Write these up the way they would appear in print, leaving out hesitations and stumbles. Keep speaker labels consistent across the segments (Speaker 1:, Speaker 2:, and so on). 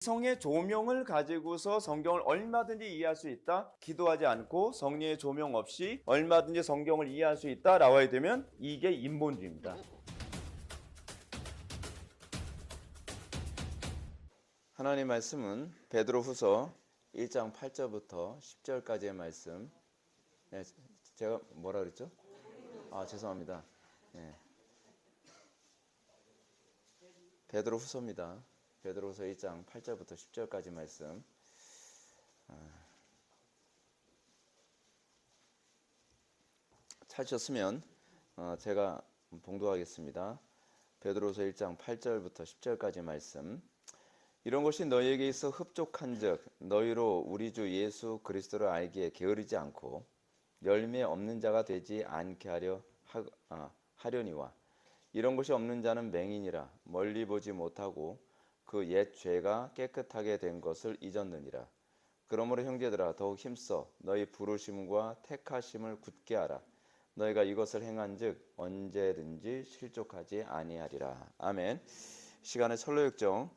Speaker 1: 이성의 조명을 가지고서 성경을 얼마든지 이해할 수 있다. 기도하지 않고 성령의 조명 없이 얼마든지 성경을 이해할 수 있다. 나와야 되면 이게 인본주의입니다. 하나님 말씀은 베드로후서 1장 8절부터 10절까지의 말씀. 네, 제가 뭐라 그랬죠? 죄송합니다. 네. 베드로후서입니다. 베드로후서 1장 8절부터 10절까지 말씀. 찾으셨으면 제가 봉독하겠습니다. 베드로후서 1장 8절부터 10절까지 말씀. 이런 것이 너희에게 있어 흡족한즉 너희로 우리 주 예수 그리스도를 알기에 게으르지 않고 열매 없는 자가 되지 않게 하려니와 이런 것이 없는 자는 맹인이라 멀리 보지 못하고 그 옛 죄가 깨끗하게 된 것을 잊었느니라. 그러므로 형제들아 더욱 힘써 너희 부르심과 택하심을 굳게 하라. 너희가 이것을 행한즉 언제든지 실족하지 아니하리라. 아멘. 시간의 설로역정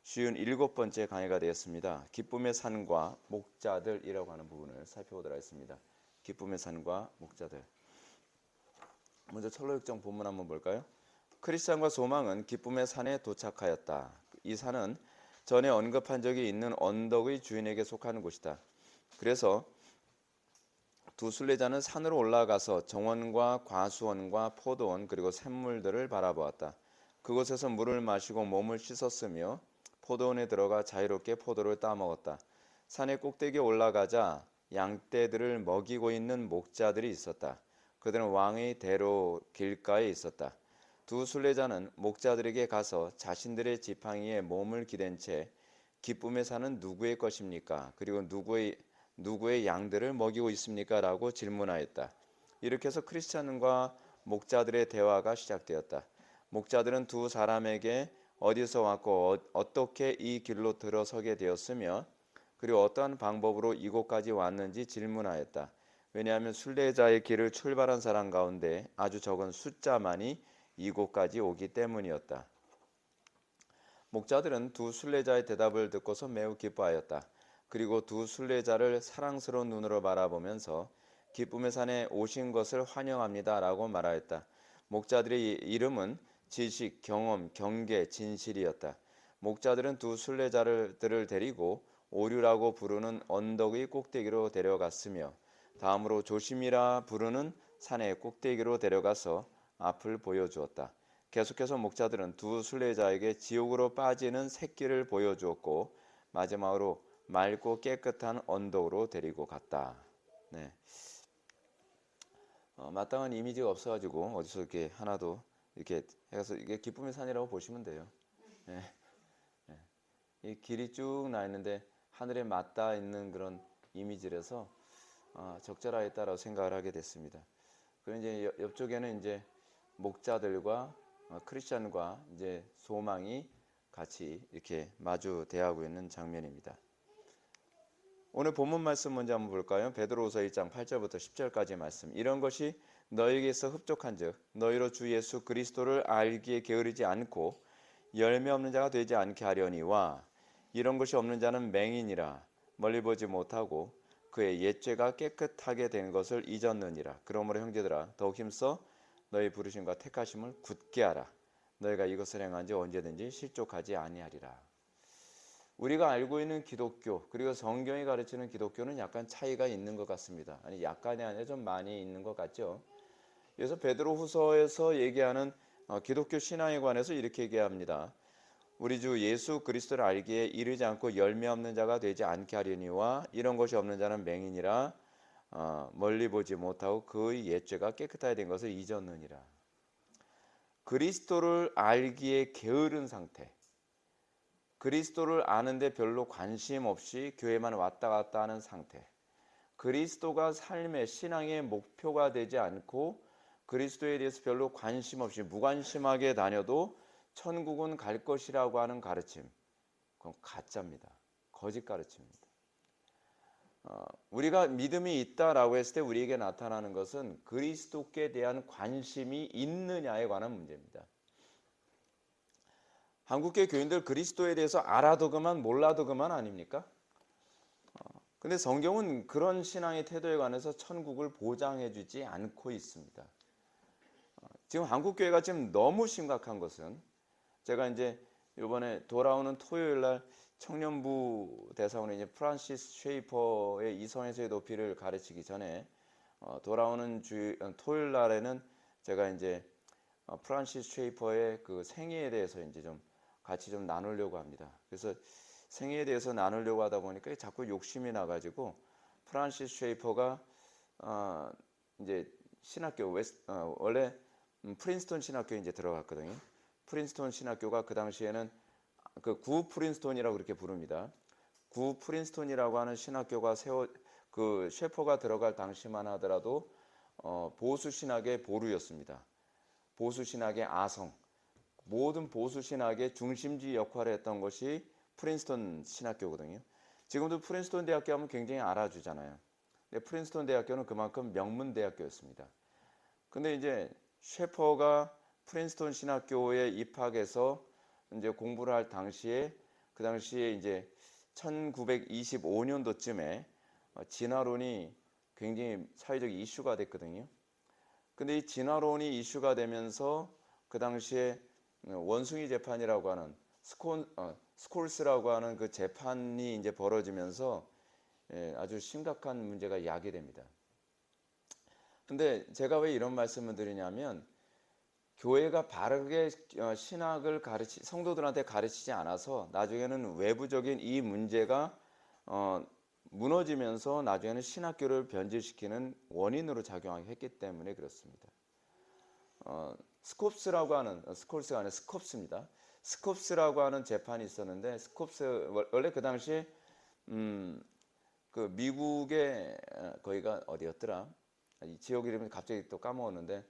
Speaker 1: 57번째 강의가 되었습니다. 기쁨의 산과 목자들이라고 하는 부분을 살펴보도록 하겠습니다. 기쁨의 산과 목자들. 먼저 설로역정 본문 한번 볼까요? 크리스찬과 소망은 기쁨의 산에 도착하였다. 이 산은 전에 언급한 적이 있는 언덕의 주인에게 속하는 곳이다. 그래서 두 순례자는 산으로 올라가서 정원과 과수원과 포도원 그리고 샘물들을 바라보았다. 그곳에서 물을 마시고 몸을 씻었으며 포도원에 들어가 자유롭게 포도를 따먹었다. 산의 꼭대기에 올라가자 양떼들을 먹이고 있는 목자들이 있었다. 그들은 왕의 대로 길가에 있었다. 두 순례자는 목자들에게 가서 자신들의 지팡이에 몸을 기댄 채 기쁨의 산은 누구의 것입니까? 그리고 누구의 양들을 먹이고 있습니까? 라고 질문하였다. 이렇게 해서 크리스찬과 목자들의 대화가 시작되었다. 목자들은 두 사람에게 어디서 왔고 어떻게 이 길로 들어서게 되었으며 그리고 어떠한 방법으로 이곳까지 왔는지 질문하였다. 왜냐하면 순례자의 길을 출발한 사람 가운데 아주 적은 숫자만이 이곳까지 오기 때문이었다. 목자들은 두 순례자의 대답을 듣고서 매우 기뻐하였다. 그리고 두 순례자를 사랑스러운 눈으로 바라보면서 기쁨의 산에 오신 것을 환영합니다 라고 말하였다. 목자들의 이름은 지식, 경험, 경계, 진실이었다. 목자들은 두 순례자들을 데리고 오류라고 부르는 언덕의 꼭대기로 데려갔으며 다음으로 조심이라 부르는 산의 꼭대기로 데려가서 앞을 보여주었다. 계속해서 목자들은 두 순례자에게 지옥으로 빠지는 샛길을 보여주었고 마지막으로 맑고 깨끗한 언덕으로 데리고 갔다. 네. 마땅한 이미지가 없어가지고 어디서 이렇게 하나도 이렇게 해서 이게 기쁨의 산이라고 보시면 돼요. 네. 네. 이 길이 쭉 나 있는데 하늘에 맞닿아 있는 그런 이미지라서 적절하겠다라고 생각을 하게 됐습니다. 그리고 이제 옆쪽에는 이제 목자들과 크리스찬과 이제 소망이 같이 이렇게 마주 대하고 있는 장면입니다. 오늘 본문 말씀 먼저 한번 볼까요? 베드로후서 1장 8절부터 10절까지 말씀. 이런 것이 너희에게 있어 흡족한즉 너희로 주 예수 그리스도를 알기에 게으르지 않고 열매 없는 자가 되지 않게 하려니와 이런 것이 없는 자는 맹인이라 멀리 보지 못하고 그의 옛죄가 깨끗하게 된 것을 잊었느니라. 그러므로 형제들아 더욱 힘써 너희 부르심과 택하심을 굳게 하라. 너희가 이것을 행한지 언제든지 실족하지 아니하리라. 우리가 알고 있는 기독교 그리고 성경이 가르치는 기독교는 약간 차이가 있는 것 같습니다. 아니 약간이 아니라 좀 많이 있는 것 같죠. 그래서 베드로후서에서 얘기하는 기독교 신앙에 관해서 이렇게 얘기합니다. 우리 주 예수 그리스도를 알기에 이르지 않고 열매 없는 자가 되지 않게 하려니와 이런 것이 없는 자는 맹인이라 멀리 보지 못하고 그의 옛죄가 깨끗하게 된 것을 잊었느니라. 그리스도를 알기에 게으른 상태, 그리스도를 아는데 별로 관심 없이 교회만 왔다 갔다 하는 상태, 그리스도가 삶의 신앙의 목표가 되지 않고 그리스도에 대해서 별로 관심 없이 무관심하게 다녀도 천국은 갈 것이라고 하는 가르침, 그건 가짜입니다. 거짓 가르침입니다. 우리가 믿음이 있다라고 했을 때 우리에게 나타나는 것은 그리스도께 대한 관심이 있느냐에 관한 문제입니다. 한국교회 교인들 그리스도에 대해서 알아도 그만 몰라도 그만 아닙니까? 근데 성경은 그런 신앙의 태도에 관해서 천국을 보장해 주지 않고 있습니다. 지금 한국교회가 지금 너무 심각한 것은, 제가 이제 이번에 돌아오는 토요일 날 청년부 대사원에 이제 프란시스 쉐이퍼의 이성에서의 높이를 가르치기 전에 돌아오는 토요일 날에는 제가 이제 프란시스 쉐이퍼의 그 생애에 대해서 이제 좀 같이 좀 나누려고 합니다. 그래서 생애에 대해서 나누려고 하다 보니까 자꾸 욕심이 나가지고, 프란시스 쉐이퍼가 이제 신학교 원래 프린스턴 신학교에 이제 들어갔거든요. 프린스턴 신학교가 그 당시에는 그 구 프린스턴이라고 그렇게 부릅니다. 구 프린스턴이라고 하는 신학교가 그 쉐퍼가 들어갈 당시만 하더라도 보수 신학의 보루였습니다. 보수 신학의 아성, 모든 보수 신학의 중심지 역할을 했던 것이 프린스턴 신학교거든요. 지금도 프린스턴 대학교 하면 굉장히 알아주잖아요. 근데 프린스턴 대학교는 그만큼 명문 대학교였습니다. 근데 이제 쉐퍼가 프린스턴 신학교에 입학해서 이제 공부를 할 당시에, 그 당시에 이제 1925년도쯤에 진화론이 굉장히 사회적 이슈가 됐거든요. 근데 이 진화론이 이슈가 되면서 그 당시에 원숭이 재판이라고 하는 스콜스라고 하는 그 재판이 이제 벌어지면서 아주 심각한 문제가 야기됩니다. 근데 제가 왜 이런 말씀을 드리냐면, 교회가 바르게 신학을 성도들한테 가르치지 않아서 나중에는 외부적인 이 문제가 무너지면서 나중에는 신학교를 변질시키는 원인으로 작용하게 했기 때문에 그렇습니다. 스콥스가 아니라 스콥스입니다. 스콥스라고 하는 재판이 있었는데, 스콥스 원래 그 당시에 그 미국의 거기가 어디였더라? 이 지역 이름이 갑자기 또 까먹었는데,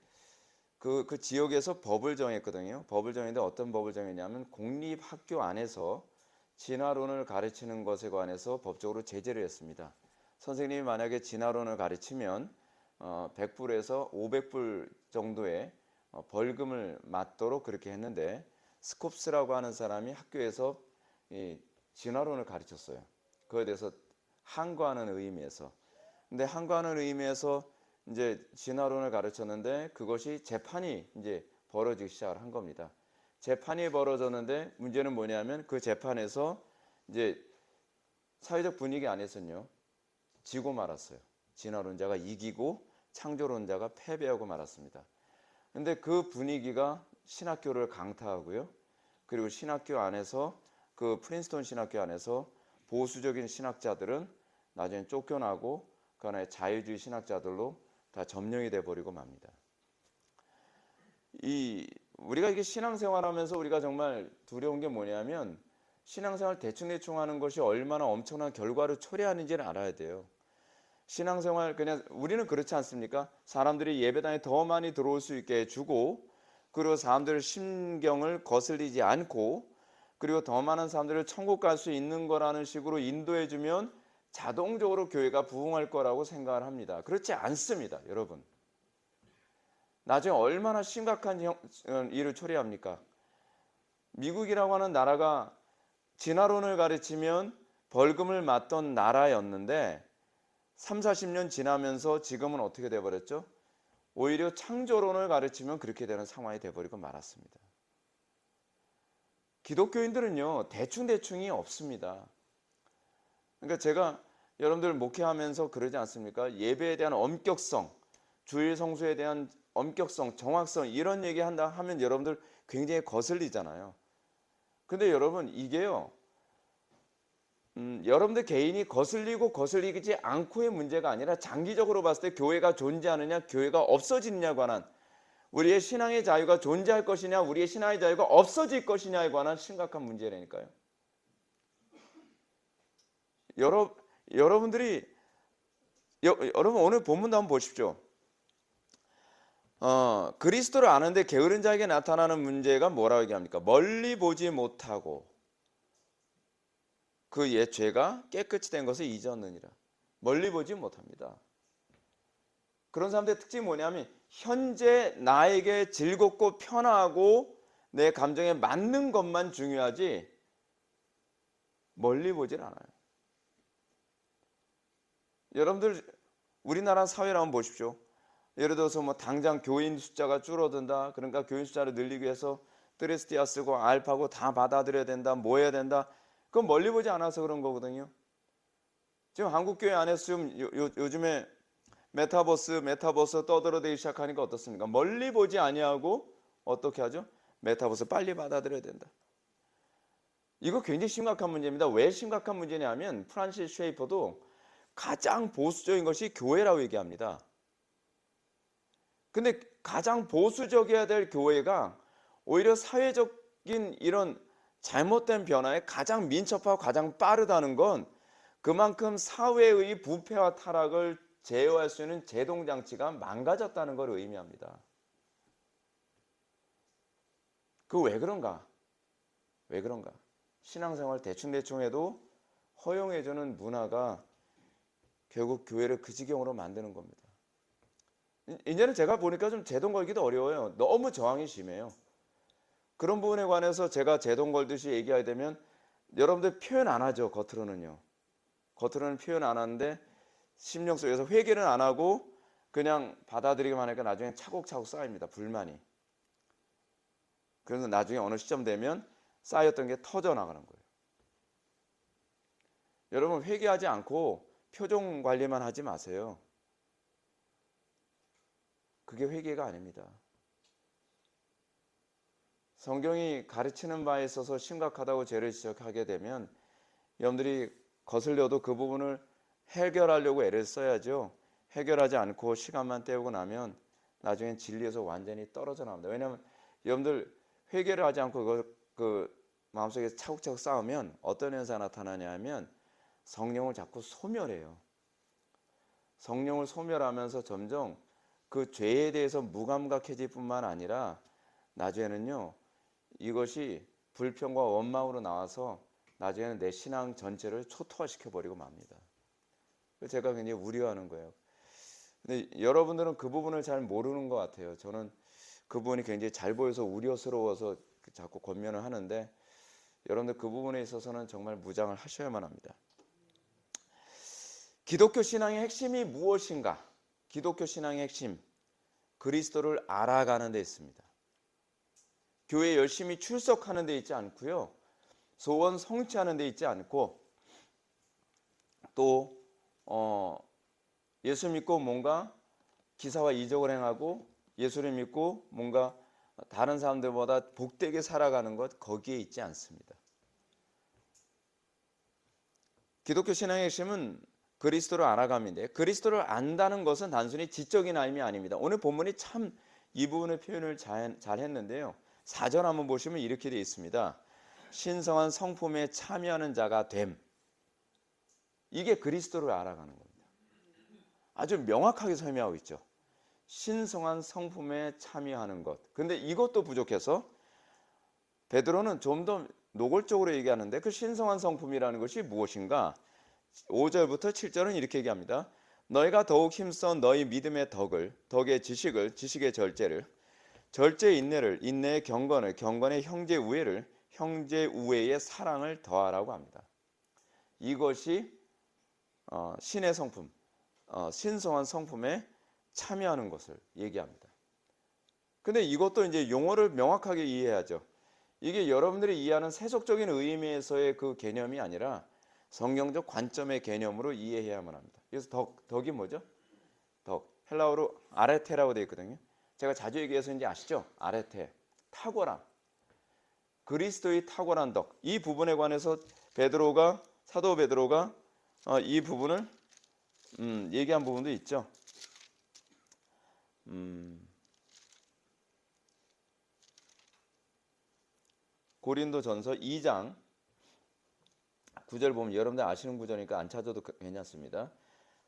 Speaker 1: 그 지역에서 법을 정했거든요. 법을 정했는데 어떤 법을 정했냐면, 공립학교 안에서 진화론을 가르치는 것에 관해서 법적으로 제재를 했습니다. 선생님이 만약에 진화론을 가르치면 100불에서 500불 정도의 벌금을 맞도록 그렇게 했는데, 스콥스라고 하는 사람이 학교에서 이 진화론을 가르쳤어요. 그거에 대해서 항거하는 의미에서. 근데 항거하는 의미에서 이제 진화론을 가르쳤는데, 그것이 재판이 이제 벌어지기 시작을 한 겁니다. 재판이 벌어졌는데 문제는 뭐냐면, 그 재판에서 이제 사회적 분위기 안에서는요, 지고 말았어요. 진화론자가 이기고 창조론자가 패배하고 말았습니다. 근데 그 분위기가 신학교를 강타하고요. 그리고 신학교 안에서, 그 프린스턴 신학교 안에서 보수적인 신학자들은 나중에 쫓겨나고 그 안에 자유주의 신학자들로 다 점령이 돼 버리고 맙니다. 우리가 이게 신앙생활하면서 우리가 정말 두려운 게 뭐냐면, 신앙생활 대충 하는 것이 얼마나 엄청난 결과를 초래하는지를 알아야 돼요. 신앙생활 그냥 우리는 그렇지 않습니까? 사람들이 예배당에 더 많이 들어올 수 있게 해주고, 그리고 사람들 심경을 거슬리지 않고, 그리고 더 많은 사람들을 천국 갈 수 있는 거라는 식으로 인도해주면 자동적으로 교회가 부흥할 거라고 생각을 합니다. 그렇지 않습니다, 여러분. 나중에 얼마나 심각한 일을 초래합니까? 미국이라고 하는 나라가 진화론을 가르치면 벌금을 맞던 나라였는데, 3, 40년 지나면서 지금은 어떻게 돼버렸죠? 오히려 창조론을 가르치면 그렇게 되는 상황이 돼버리고 말았습니다. 기독교인들은요, 대충이 없습니다. 그러니까 제가 여러분들 목회하면서 그러지 않습니까? 예배에 대한 엄격성, 주일 성수에 대한 엄격성, 정확성, 이런 얘기 한다 하면 여러분들 굉장히 거슬리잖아요. 근데 여러분, 이게요, 여러분들 개인이 거슬리지 않고의 문제가 아니라, 장기적으로 봤을 때 교회가 존재하느냐 교회가 없어지느냐에 관한, 우리의 신앙의 자유가 존재할 것이냐 우리의 신앙의 자유가 없어질 것이냐에 관한 심각한 문제라니까요. 여러분 오늘 본문도 한번 보십시오. 그리스도를 아는데 게으른 자에게 나타나는 문제가 뭐라고 얘기합니까? 멀리 보지 못하고 그 옛 죄가 깨끗이 된 것을 잊었느니라. 멀리 보지 못합니다. 그런 사람들의 특징이 뭐냐면, 현재 나에게 즐겁고 편하고 내 감정에 맞는 것만 중요하지 멀리 보질 않아요. 여러분들 우리나라 사회를 한번 보십시오. 예를 들어서 뭐 당장 교인 숫자가 줄어든다. 그러니까 교인 숫자를 늘리기 위해서 뜨레스티아 쓰고 알파고 다 받아들여야 된다. 뭐 해야 된다. 그건 멀리 보지 않아서 그런 거거든요. 지금 한국교회 안에서 지금 요즘에 메타버스 떠들어대기 시작하니까 어떻습니까? 멀리 보지 아니하고 어떻게 하죠? 메타버스 빨리 받아들여야 된다. 이거 굉장히 심각한 문제입니다. 왜 심각한 문제냐면 프란시스 쉐이퍼도 가장 보수적인 것이 교회라고 얘기합니다. 근데 가장 보수적이어야 될 교회가 오히려 사회적인 이런 잘못된 변화에 가장 민첩하고 가장 빠르다는 건 그만큼 사회의 부패와 타락을 제어할 수 있는 제동장치가 망가졌다는 걸 의미합니다. 그 왜 그런가? 왜 그런가? 신앙생활 대충 해도 허용해주는 문화가 결국 교회를 그 지경으로 만드는 겁니다. 이제는 제가 보니까 좀 제동 걸기도 어려워요. 너무 저항이 심해요. 그런 부분에 관해서 제가 제동 걸듯이 얘기하게 되면 여러분들 표현 안 하죠. 겉으로는요. 겉으로는 표현 안 하는데 심령 속에서 회개는 안 하고 그냥 받아들이기만 하니까 나중에 차곡차곡 쌓입니다. 불만이. 그래서 나중에 어느 시점 되면 쌓였던 게 터져나가는 거예요. 여러분 회개하지 않고 표정 관리만 하지 마세요. 그게 회개가 아닙니다. 성경이 가르치는 바에 있어서 심각하다고 죄를 지적하게 되면 여러분들이 거슬려도 그 부분을 해결하려고 애를 써야죠. 해결하지 않고 시간만 때우고 나면 나중엔 진리에서 완전히 떨어져 나옵니다. 왜냐하면 여러분들 회개를 하지 않고 그 마음속에 차곡차곡 쌓으면 어떤 현상이 나타나냐 하면 성령을 자꾸 소멸해요. 성령을 소멸하면서 점점 그 죄에 대해서 무감각해질 뿐만 아니라 나중에는요 이것이 불평과 원망으로 나와서 나중에는 내 신앙 전체를 초토화시켜 버리고 맙니다. 제가 굉장히 우려하는 거예요. 근데 여러분들은 그 부분을 잘 모르는 것 같아요. 저는 그 부분이 굉장히 잘 보여서 우려스러워서 자꾸 권면을 하는데 여러분들 그 부분에 있어서는 정말 무장을 하셔야만 합니다. 기독교 신앙의 핵심이 무엇인가? 기독교 신앙의 핵심, 그리스도를 알아가는 데 있습니다. 교회에 열심히 출석하는 데 있지 않고요. 소원 성취하는 데 있지 않고 또 예수 믿고 뭔가 기사와 이적을 행하고 예수를 믿고 뭔가 다른 사람들보다 복되게 살아가는 것 거기에 있지 않습니다. 기독교 신앙의 핵심은 그리스도를 알아감인데 그리스도를 안다는 것은 단순히 지적인 알미 아닙니다. 오늘 본문이 참 이 부분의 표현을 잘 했는데요. 4절 한번 보시면 이렇게 되어 있습니다. 신성한 성품에 참여하는 자가 됨. 이게 그리스도를 알아가는 겁니다. 아주 명확하게 설명하고 있죠. 신성한 성품에 참여하는 것. 근데 이것도 부족해서 베드로는 좀 더 노골적으로 얘기하는데 그 신성한 성품이라는 것이 무엇인가? 5절부터 7절은 이렇게 얘기합니다. 너희가 더욱 힘써 너희 믿음의 덕의 지식을, 지식의 절제를, 절제의 인내를, 인내의 경건을, 경건의 형제 우애를, 형제 우애의 사랑을 더하라고 합니다. 이것이 신의 성품, 신성한 성품에 참여하는 것을 얘기합니다. 근데 이것도 이제 용어를 명확하게 이해해야죠. 이게 여러분들이 이해하는 세속적인 의미에서의 그 개념이 아니라 성경적 관점의 개념으로 이해해야만 합니다. 그래서 덕이 뭐죠? 덕. 헬라어로 아레테라고 되어 있거든요. 제가 자주 얘기해서 이제 아시죠? 아레테. 탁월함. 그리스도의 탁월한 덕. 이 부분에 관해서 사도 베드로가 이 부분을 얘기한 부분도 있죠. 고린도전서 2장 9절 보면 여러분들 아시는 구절이니까 안 찾아도 괜찮습니다.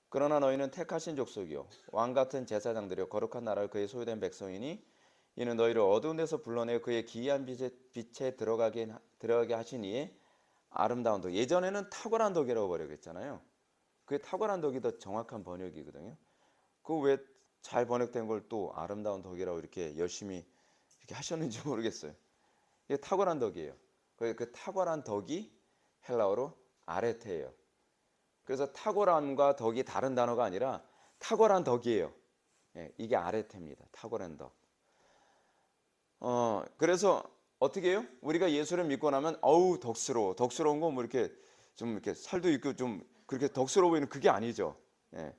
Speaker 1: 그러나 너희는 택하신 족속이요 왕같은 제사장들이요 거룩한 나라로 그의 소유된 백성이니 이는 너희를 어두운 데서 불러내어 그의 기이한 빛에 들어가게 하시니에 아름다운 덕. 예전에는 탁월한 덕이라고 번역했잖아요. 그게 탁월한 덕이 더 정확한 번역이거든요. 그 왜 잘 번역된 걸 또 아름다운 덕이라고 이렇게 열심히 이렇게 하셨는지 모르겠어요. 이게 탁월한 덕이에요. 그 탁월한 덕이 헬라어로 아레테예요. 그래서 탁월함과 덕이 다른 단어가 아니라 탁월한 덕이에요. 예, 이게 아레테입니다. 탁월한 덕. 그래서 어떻게 해요? 우리가 예수를 믿고 나면 어우 덕스러워. 덕스러운 거 뭐 이렇게 좀 이렇게 살도 있고 좀 그렇게 덕스러워 보이는 그게 아니죠. 예.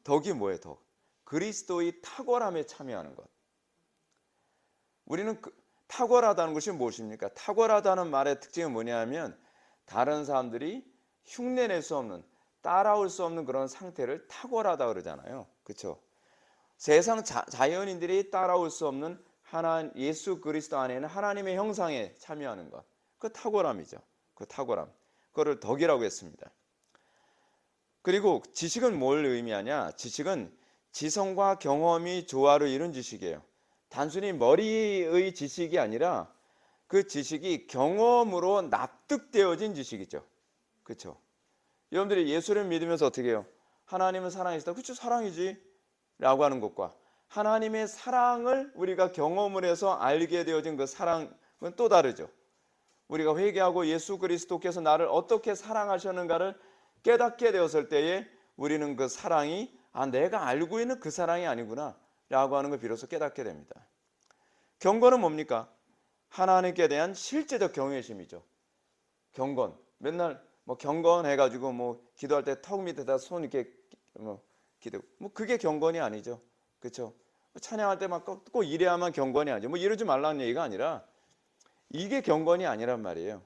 Speaker 1: 덕이 뭐예요? 덕. 그리스도의 탁월함에 참여하는 것. 우리는 탁월하다는 것이 무엇입니까? 탁월하다는 말의 특징은 뭐냐면 다른 사람들이 흉내낼 수 없는, 따라올 수 없는 그런 상태를 탁월하다 그러잖아요. 그렇죠? 세상 자연인들이 따라올 수 없는 예수 그리스도 안에는 하나님의 형상에 참여하는 것. 그 탁월함이죠. 그 탁월함. 그거를 덕이라고 했습니다. 그리고 지식은 뭘 의미하냐? 지식은 지성과 경험이 조화를 이룬 지식이에요. 단순히 머리의 지식이 아니라 그 지식이 경험으로 납득되어진 지식이죠. 그렇죠? 여러분들이 예수를 믿으면서 어떻게 해요? 하나님은 사랑이시다. 그렇죠? 사랑이지. 라고 하는 것과 하나님의 사랑을 우리가 경험을 해서 알게 되어진 그 사랑은 또 다르죠. 우리가 회개하고 예수 그리스도께서 나를 어떻게 사랑하셨는가를 깨닫게 되었을 때에 우리는 그 사랑이 내가 알고 있는 그 사랑이 아니구나 라고 하는 걸 비로소 깨닫게 됩니다. 경건은 뭡니까? 하나님께 대한 실제적 경외심이죠. 경건. 맨날 뭐 경건해가지고 뭐 기도할 때 턱 밑에다 손 이렇게 기도. 뭐 그게 경건이 아니죠. 그렇죠? 찬양할 때 막 꼭 이래야만 경건이 아니죠. 뭐 이러지 말라는 얘기가 아니라 이게 경건이 아니란 말이에요.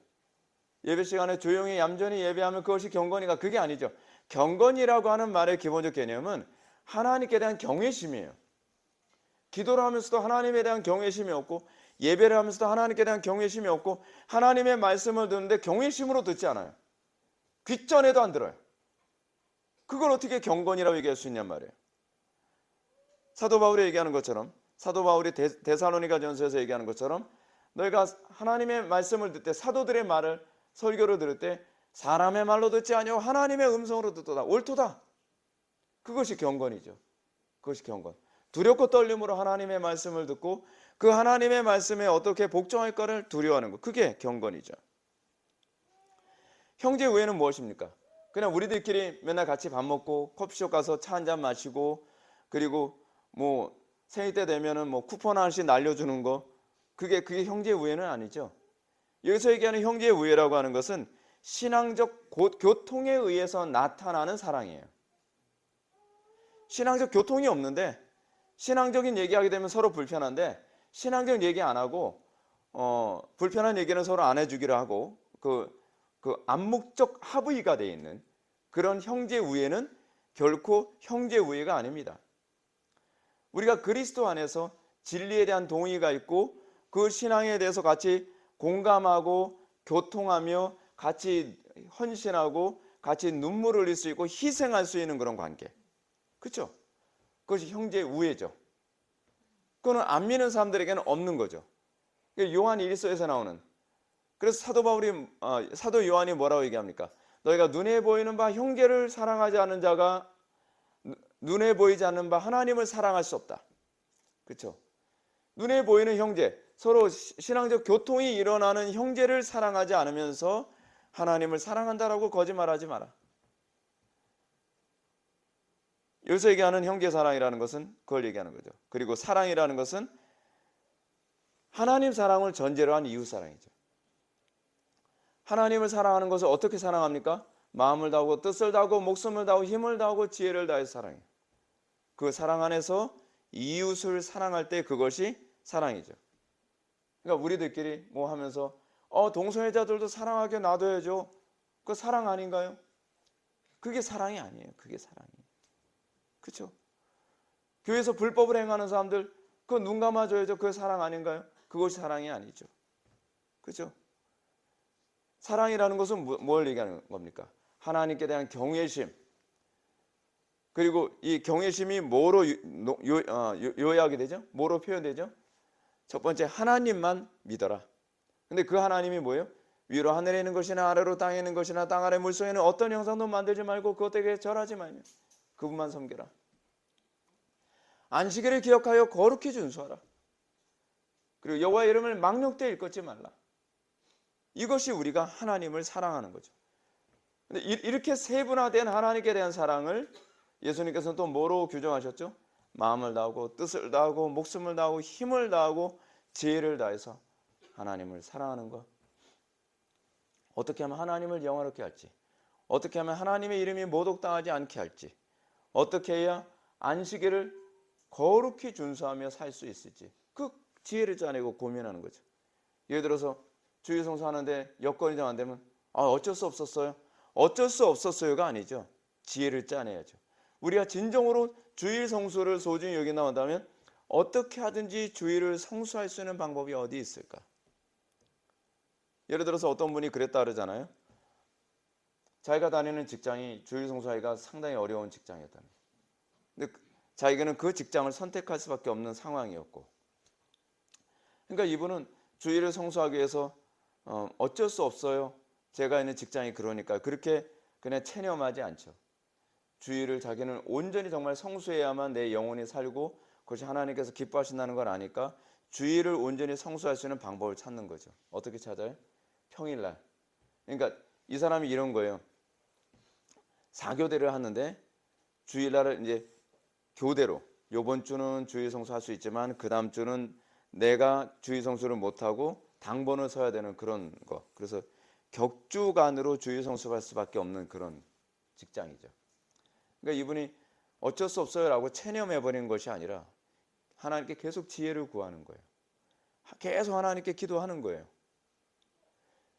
Speaker 1: 예배 시간에 조용히 얌전히 예배하면 그것이 경건이가 그게 아니죠. 경건이라고 하는 말의 기본적 개념은 하나님께 대한 경외심이에요. 기도를 하면서도 하나님에 대한 경외심이 없고 예배를 하면서도 하나님께 대한 경외심이 없고 하나님의 말씀을 듣는데 경외심으로 듣지 않아요. 귓전에도 안 들어요. 그걸 어떻게 경건이라고 얘기할 수 있냔 말이에요. 사도 바울이 얘기하는 것처럼 사도 바울이 데살로니가 전서에서 얘기하는 것처럼 너희가 하나님의 말씀을 듣되 사도들의 말을 설교를 들을 때 사람의 말로 듣지 아니하고 하나님의 음성으로 듣도다. 옳도다. 그것이 경건이죠. 그것이 경건. 두렵고 떨림으로 하나님의 말씀을 듣고 그 하나님의 말씀에 어떻게 복종할까를 두려워하는 것. 그게 경건이죠. 형제 우애는 무엇입니까? 그냥 우리들끼리 맨날 같이 밥 먹고 커피숍 가서 차 한잔 마시고 그리고 뭐 생일 때 되면은 뭐 쿠폰 하나씩 날려주는 거. 그게 형제 우애는 아니죠. 여기서 얘기하는 형제 우애라고 하는 것은 신앙적 교통에 의해서 나타나는 사랑이에요. 신앙적 교통이 없는데 신앙적인 얘기하게 되면 서로 불편한데 신앙적 얘기 안 하고 불편한 얘기는 서로 안 해주기로 하고 그 암묵적 합의가 되어 있는 그런 형제 우애는 결코 형제 우애가 아닙니다. 우리가 그리스도 안에서 진리에 대한 동의가 있고 그 신앙에 대해서 같이 공감하고 교통하며 같이 헌신하고 같이 눈물을 흘릴 수 있고 희생할 수 있는 그런 관계. 그렇죠? 그것이 형제 우애죠. 그거는 안 믿는 사람들에게는 없는 거죠. 요한 1서에서 나오는. 그래서 사도 요한이 뭐라고 얘기합니까? 너희가 눈에 보이는 바 형제를 사랑하지 않는 자가 눈에 보이지 않는 바 하나님을 사랑할 수 없다. 그렇죠? 눈에 보이는 형제, 서로 신앙적 교통이 일어나는 형제를 사랑하지 않으면서 하나님을 사랑한다라고 거짓말하지 마라. 여기서 얘기하는 형제 사랑이라는 것은 그걸 얘기하는 거죠. 그리고 사랑이라는 것은 하나님 사랑을 전제로 한 이웃 사랑이죠. 하나님을 사랑하는 것을 어떻게 사랑합니까? 마음을 다하고 뜻을 다하고 목숨을 다하고 힘을 다하고 지혜를 다해서 사랑해요. 그 사랑 안에서 이웃을 사랑할 때 그것이 사랑이죠. 그러니까 우리들끼리 뭐 하면서 동성애자들도 사랑하게 놔둬야죠. 그거 사랑 아닌가요? 그게 사랑이 아니에요. 그게 사랑이에요. 그렇죠? 교회에서 불법을 행하는 사람들 그거 눈 감아줘야죠. 그게 사랑 아닌가요? 그것이 사랑이 아니죠. 그렇죠? 사랑이라는 것은 뭘 얘기하는 겁니까? 하나님께 대한 경외심. 그리고 이 경외심이 뭐로 요약이 되죠? 뭐로 표현되죠? 첫 번째 하나님만 믿어라. 근데 그 하나님이 뭐예요? 위로 하늘에 있는 것이나 아래로 땅에 있는 것이나 땅 아래 물속에 있는 어떤 형상도 만들지 말고 그것에게 절하지 말며 그분만 섬겨라. 안식일을 기억하여 거룩히 준수하라. 그리고 여호와의 이름을 망령되이 일컫지 말라. 이것이 우리가 하나님을 사랑하는 거죠. 근데 이렇게 세분화된 하나님께 대한 사랑을 예수님께서는 또 뭐로 규정하셨죠? 마음을 다하고 뜻을 다하고 목숨을 다하고 힘을 다하고 지혜를 다해서 하나님을 사랑하는 것. 어떻게 하면 하나님을 영화롭게 할지, 어떻게 하면 하나님의 이름이 모독당하지 않게 할지, 어떻게 해야 안식일을 거룩히 준수하며 살 수 있을지, 그 지혜를 짜내고 고민하는 거죠. 예를 들어서 주일 성수하는데 여건이 좀 안 되면 어쩔 수 없었어요. 어쩔 수 없었어요가 아니죠. 지혜를 짜내야죠. 우리가 진정으로 주일 성수를 소중히 여긴다 한다면 어떻게 하든지 주일을 성수할 수 있는 방법이 어디 있을까? 예를 들어서 어떤 분이 그랬다 그러잖아요. 자기가 다니는 직장이 주일 성수하기가 상당히 어려운 직장이었다는. 근데 자기는 그 직장을 선택할 수밖에 없는 상황이었고, 그러니까 이분은 주일을 성수하기 위해서 어쩔 수 없어요. 제가 있는 직장이 그러니까 그렇게 그냥 체념하지 않죠. 주일을 자기는 온전히 정말 성수해야만 내 영혼이 살고 그것이 하나님께서 기뻐하신다는 걸 아니까 주일을 온전히 성수할 수 있는 방법을 찾는 거죠. 어떻게 찾아요? 평일날. 그러니까 이 사람이 이런 거예요. 4교대를 하는데 주일날을 이제 교대로 이번 주는 주일 성수할 수 있지만 그 다음 주는 내가 주일 성수를 못하고 당번을 서야 되는 그런 거. 그래서 격주간으로 주일 성수할 수밖에 없는 그런 직장이죠. 그러니까 이분이 어쩔 수 없어요라고 체념해버린 것이 아니라 하나님께 계속 지혜를 구하는 거예요. 계속 하나님께 기도하는 거예요.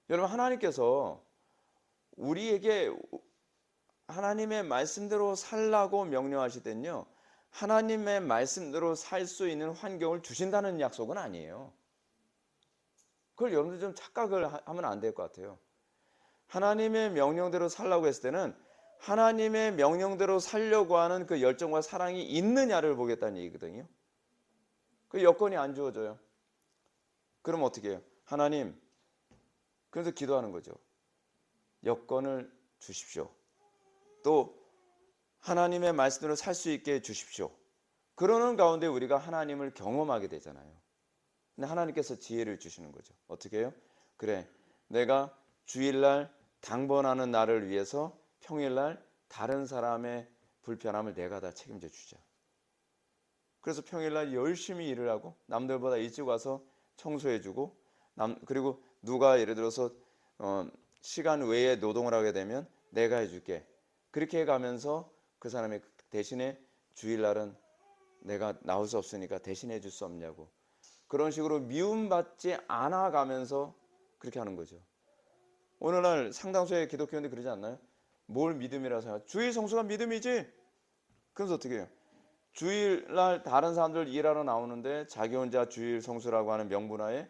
Speaker 1: 여러분, 하나님께서 우리에게 하나님의 말씀대로 살라고 명령하시더니요, 하나님의 말씀대로 살 수 있는 환경을 주신다는 약속은 아니에요. 그걸 여러분들 좀 착각을 하면 안 될 것 같아요. 하나님의 명령대로 살라고 했을 때는 하나님의 명령대로 살려고 하는 그 열정과 사랑이 있느냐를 보겠다는 얘기거든요. 그 여건이 안 주어져요. 그럼 어떻게 해요? 하나님, 그래서 기도하는 거죠. 여건을 주십시오. 또 하나님의 말씀대로 살 수 있게 해주십시오. 그러는 가운데 우리가 하나님을 경험하게 되잖아요. 근데 하나님께서 지혜를 주시는 거죠. 어떻게 해요? 그래, 내가 주일날 당번하는 나를 위해서 평일날 다른 사람의 불편함을 내가 다 책임져 주자. 그래서 평일날 열심히 일을 하고 남들보다 일찍 와서 청소해주고, 그리고 누가 예를 들어서 시간 외에 노동을 하게 되면 내가 해줄게. 그렇게 해가면서 그 사람이 대신에 주일날은 내가 나올 수 없으니까 대신해 줄 수 없냐고, 그런 식으로 미움받지 않아 가면서 그렇게 하는 거죠. 오늘날 상당수의 기독교인들이 그러지 않나요? 뭘 믿음이라고 생각해? 주일 성수가 믿음이지? 그래서 어떻게 해요? 주일날 다른 사람들 일하러 나오는데 자기 혼자 주일 성수라고 하는 명분하에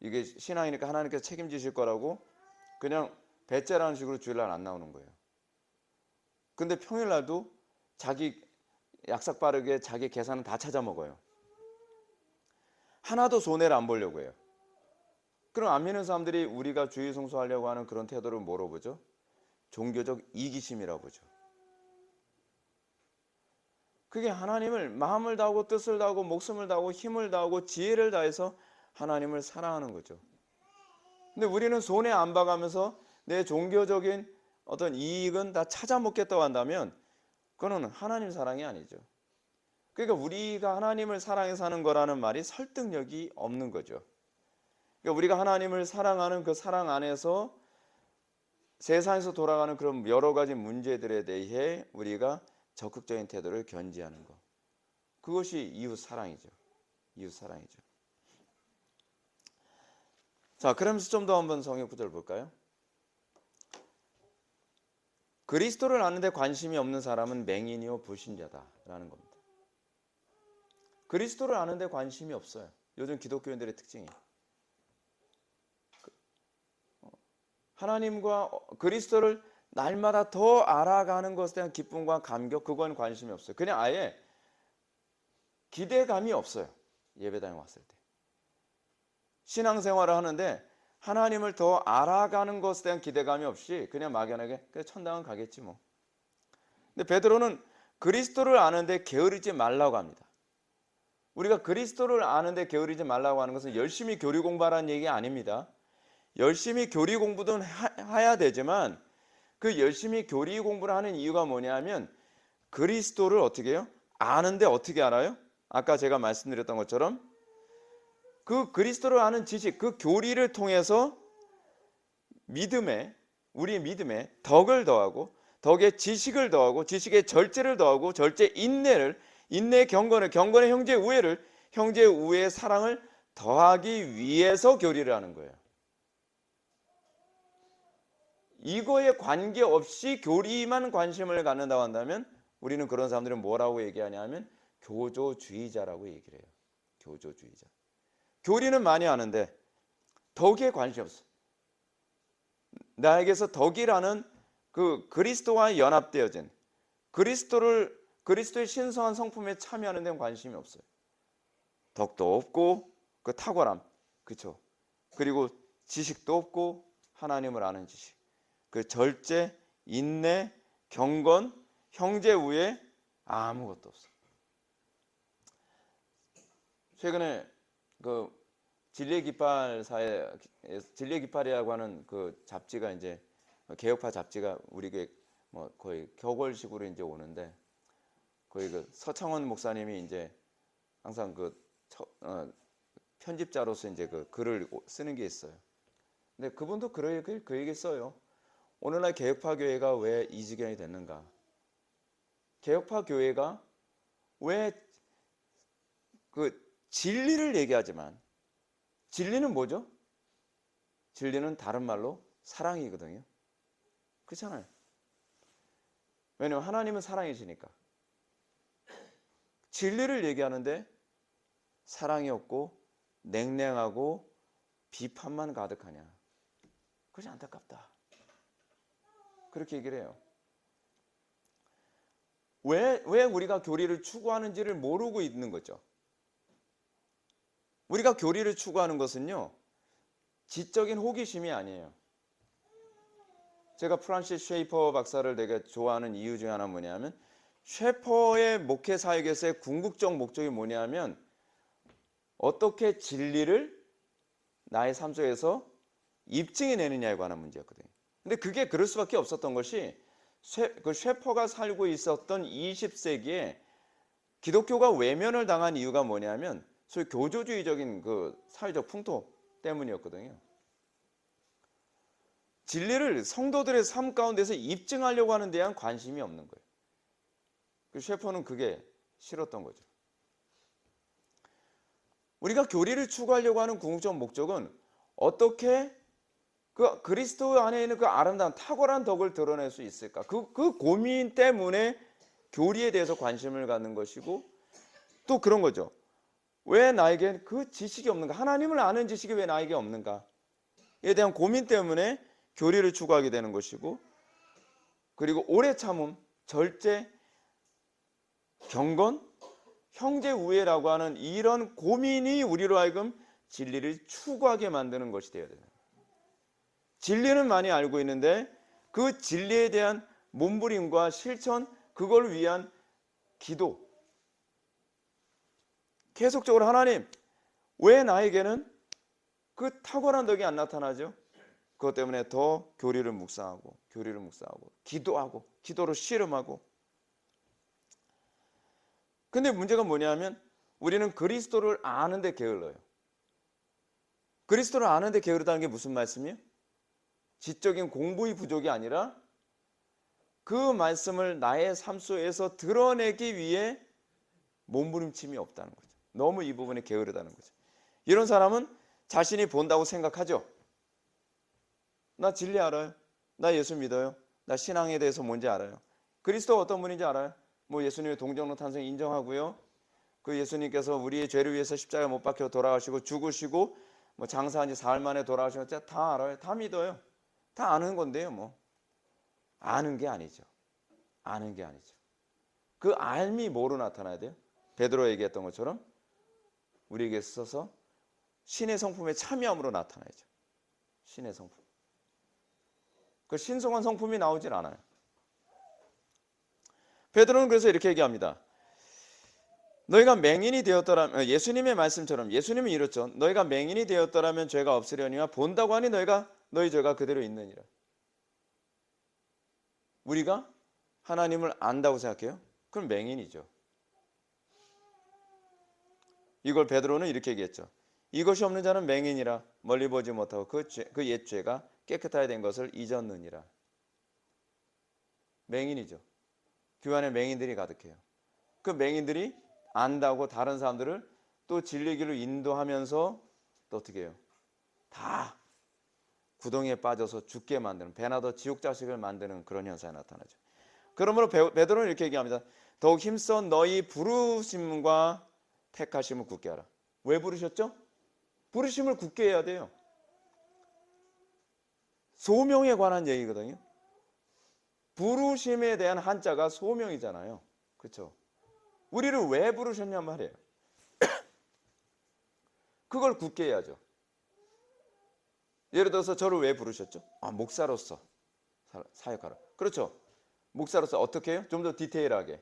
Speaker 1: 이게 신앙이니까 하나님께서 책임지실 거라고 그냥 배째라는 식으로 주일날 안 나오는 거예요. 근데 평일날도 자기 약삭 빠르게 자기 계산은 다 찾아 먹어요. 하나도 손해를 안 보려고 해요. 그럼 안 믿는 사람들이 우리가 주일 성수하려고 하는 그런 태도를 뭐로 보죠? 종교적 이기심이라고 보죠. 그게 하나님을 마음을 다하고 뜻을 다하고 목숨을 다하고 힘을 다하고 지혜를 다해서 하나님을 사랑하는 거죠. 근데 우리는 손해 안 봐가면서 내 종교적인 어떤 이익은 다 찾아 먹겠다고 한다면 그거는 하나님 사랑이 아니죠. 그러니까 우리가 하나님을 사랑해서 하는 거라는 말이 설득력이 없는 거죠. 그러니까 우리가 하나님을 사랑하는 그 사랑 안에서 세상에서 돌아가는 그런 여러 가지 문제들에 대해 우리가 적극적인 태도를 견지하는 것, 그것이 이웃 사랑이죠. 이웃 사랑이죠. 자, 그러면서 좀 더 한번 성경 구절을 볼까요? 그리스도를 아는데 관심이 없는 사람은 맹인이요 불신자다라는 겁니다. 그리스도를 아는데 관심이 없어요. 요즘 기독교인들의 특징이. 하나님과 그리스도를 날마다 더 알아가는 것에 대한 기쁨과 감격, 그건 관심이 없어요. 그냥 아예 기대감이 없어요. 예배당에 왔을 때. 신앙생활을 하는데 하나님을 더 알아가는 것에 대한 기대감이 없이 그냥 막연하게 그래, 천당은 가겠지 뭐. 근데 베드로는 그리스도를 아는데 게으르지 말라고 합니다. 우리가 그리스도를 아는데 게으르지 말라고 하는 것은 열심히 교리 공부하라는 얘기 아닙니다. 열심히 교리 공부도 해야 되지만 그 열심히 교리 공부를 하는 이유가 뭐냐면 그리스도를 어떻게 해요? 아는데 어떻게 알아요? 아까 제가 말씀드렸던 것처럼 그 그리스도를 아는 지식, 그 교리를 통해서 우리의 믿음에 덕을 더하고 덕에 지식을 더하고 지식에 절제를 더하고 절제 인내에 경건을 경건에 형제 우애를 형제 우애의 사랑을 더하기 위해서 교리를 하는 거예요. 이거에 관계없이 교리만 관심을 갖는다고 한다면 우리는 그런 사람들은 뭐라고 얘기하냐면 교조주의자라고 얘기를 해요. 교조주의자. 교리는 많이 아는데 덕에 관심이 없어. 나에게서 덕이라는 그 그리스도와 연합되어진 그리스도의 신성한 성품에 참여하는 데는 관심이 없어요. 덕도 없고 그 탁월함, 그렇죠? 그리고 지식도 없고 하나님을 아는 지식, 그 절제, 인내, 경건, 형제 우애 아무것도 없어. 최근에 그 진리의 깃발이라고 하는 그 잡지가 이제 개혁파 잡지가 우리 교회 뭐 거의 격월식으로 이제 오는데 거의 그 서창원 목사님이 이제 항상 편집자로서 이제 그 글을 쓰는 게 있어요. 근데 그분도 그 얘기 써요. 오늘날 개혁파 교회가 왜 이 지경이 됐는가? 개혁파 교회가 왜 그 진리를 얘기하지만 진리는 뭐죠? 진리는 다른 말로 사랑이거든요. 그렇잖아요. 왜냐하면 하나님은 사랑이시니까. 진리를 얘기하는데 사랑이 없고 냉랭하고 비판만 가득하냐. 그것이 안타깝다. 그렇게 얘기를 해요. 왜 우리가 교리를 추구하는지를 모르고 있는 거죠. 우리가 교리를 추구하는 것은요, 지적인 호기심이 아니에요. 제가 프란시스 쉐이퍼 박사를 되게 좋아하는 이유 중에 하나는 뭐냐면 쉐퍼의 목회 사역에서의 궁극적 목적이 뭐냐면 어떻게 진리를 나의 삶 속에서 입증해 내느냐에 관한 문제였거든요. 근데 그게 그럴 수밖에 없었던 것이 그 쉐퍼가 살고 있었던 20세기에 기독교가 외면을 당한 이유가 뭐냐면 소위 교조주의적인 그 사회적 풍토 때문이었거든요. 진리를 성도들의 삶 가운데서 입증하려고 하는 데에는 관심이 없는 거예요. 그 쉐퍼는 그게 싫었던 거죠. 우리가 교리를 추구하려고 하는 궁극적 목적은 어떻게 그 그리스도 안에 있는 그 아름다운 탁월한 덕을 드러낼 수 있을까? 그 고민 때문에 교리에 대해서 관심을 갖는 것이고 또 그런 거죠. 왜 나에게 그 지식이 없는가? 하나님을 아는 지식이 왜 나에게 없는가? 에 대한 고민 때문에 교리를 추구하게 되는 것이고 그리고 오래 참음, 절제, 경건, 형제 우애라고 하는 이런 고민이 우리로 하여금 진리를 추구하게 만드는 것이 되어야 돼요. 진리는 많이 알고 있는데 그 진리에 대한 몸부림과 실천, 그걸 위한 기도, 계속적으로 하나님, 왜 나에게는 그 탁월한 덕이 안 나타나죠? 그것 때문에 더 교리를 묵상하고 기도하고 기도로 씨름하고. 근데 문제가 뭐냐면 우리는 그리스도를 아는데 게을러요. 그리스도를 아는데 게으르다는 게 무슨 말씀이에요? 지적인 공부의 부족이 아니라 그 말씀을 나의 삶 속에서 드러내기 위해 몸부림침이 없다는 거죠. 너무 이 부분에 게으르다는 거죠. 이런 사람은 자신이 본다고 생각하죠. 나 진리 알아요. 나 예수 믿어요. 나 신앙에 대해서 뭔지 알아요. 그리스도가 어떤 분인지 알아요. 뭐 예수님의 동정로 탄생 인정하고요. 그 예수님께서 우리의 죄를 위해서 십자가에 못 박혀 돌아가시고 죽으시고 뭐 장사한 지 사흘 만에 돌아가신 거 다 알아요. 다 믿어요. 다 아는 건데요. 뭐 아는 게 아니죠. 아는 게 아니죠. 그 알미 뭐로 나타나야 돼요? 베드로 얘기했던 것처럼 우리에게 있어서 신의 성품에 참여함으로 나타나야죠. 신의 성품. 그 신성한 성품이 나오질 않아요. 베드로는 그래서 이렇게 얘기합니다. 너희가 맹인이 되었더라면, 예수님의 말씀처럼 예수님이 이렇죠. 너희가 맹인이 되었더라면 죄가 없으려니와 본다고 하니 너희 죄가 그대로 있느니라. 우리가 하나님을 안다고 생각해요? 그럼 맹인이죠. 이걸 베드로는 이렇게 얘기했죠. 이것이 없는 자는 맹인이라 멀리 보지 못하고 그 옛 죄가 깨끗하게 된 것을 잊었느니라. 맹인이죠. 교회 안에 맹인들이 가득해요. 그 맹인들이 안다고 다른 사람들을 또 진리의 길로 인도하면서 또 어떻게 해요? 다 구덩이에 빠져서 죽게 만드는, 배나 더 지옥 자식을 만드는 그런 현상이 나타나죠. 그러므로 베드로는 이렇게 얘기합니다. 더욱 힘써 너희 부르심과 택하심을 굳게 하라. 왜 부르셨죠? 부르심을 굳게 해야 돼요. 소명에 관한 얘기거든요. 부르심에 대한 한자가 소명이잖아요. 그렇죠? 우리를 왜 부르셨냐 말이에요. 그걸 굳게 해야죠. 예를 들어서 저를 왜 부르셨죠? 목사로서 사역하라. 그렇죠? 목사로서 어떻게 해요? 좀 더 디테일하게.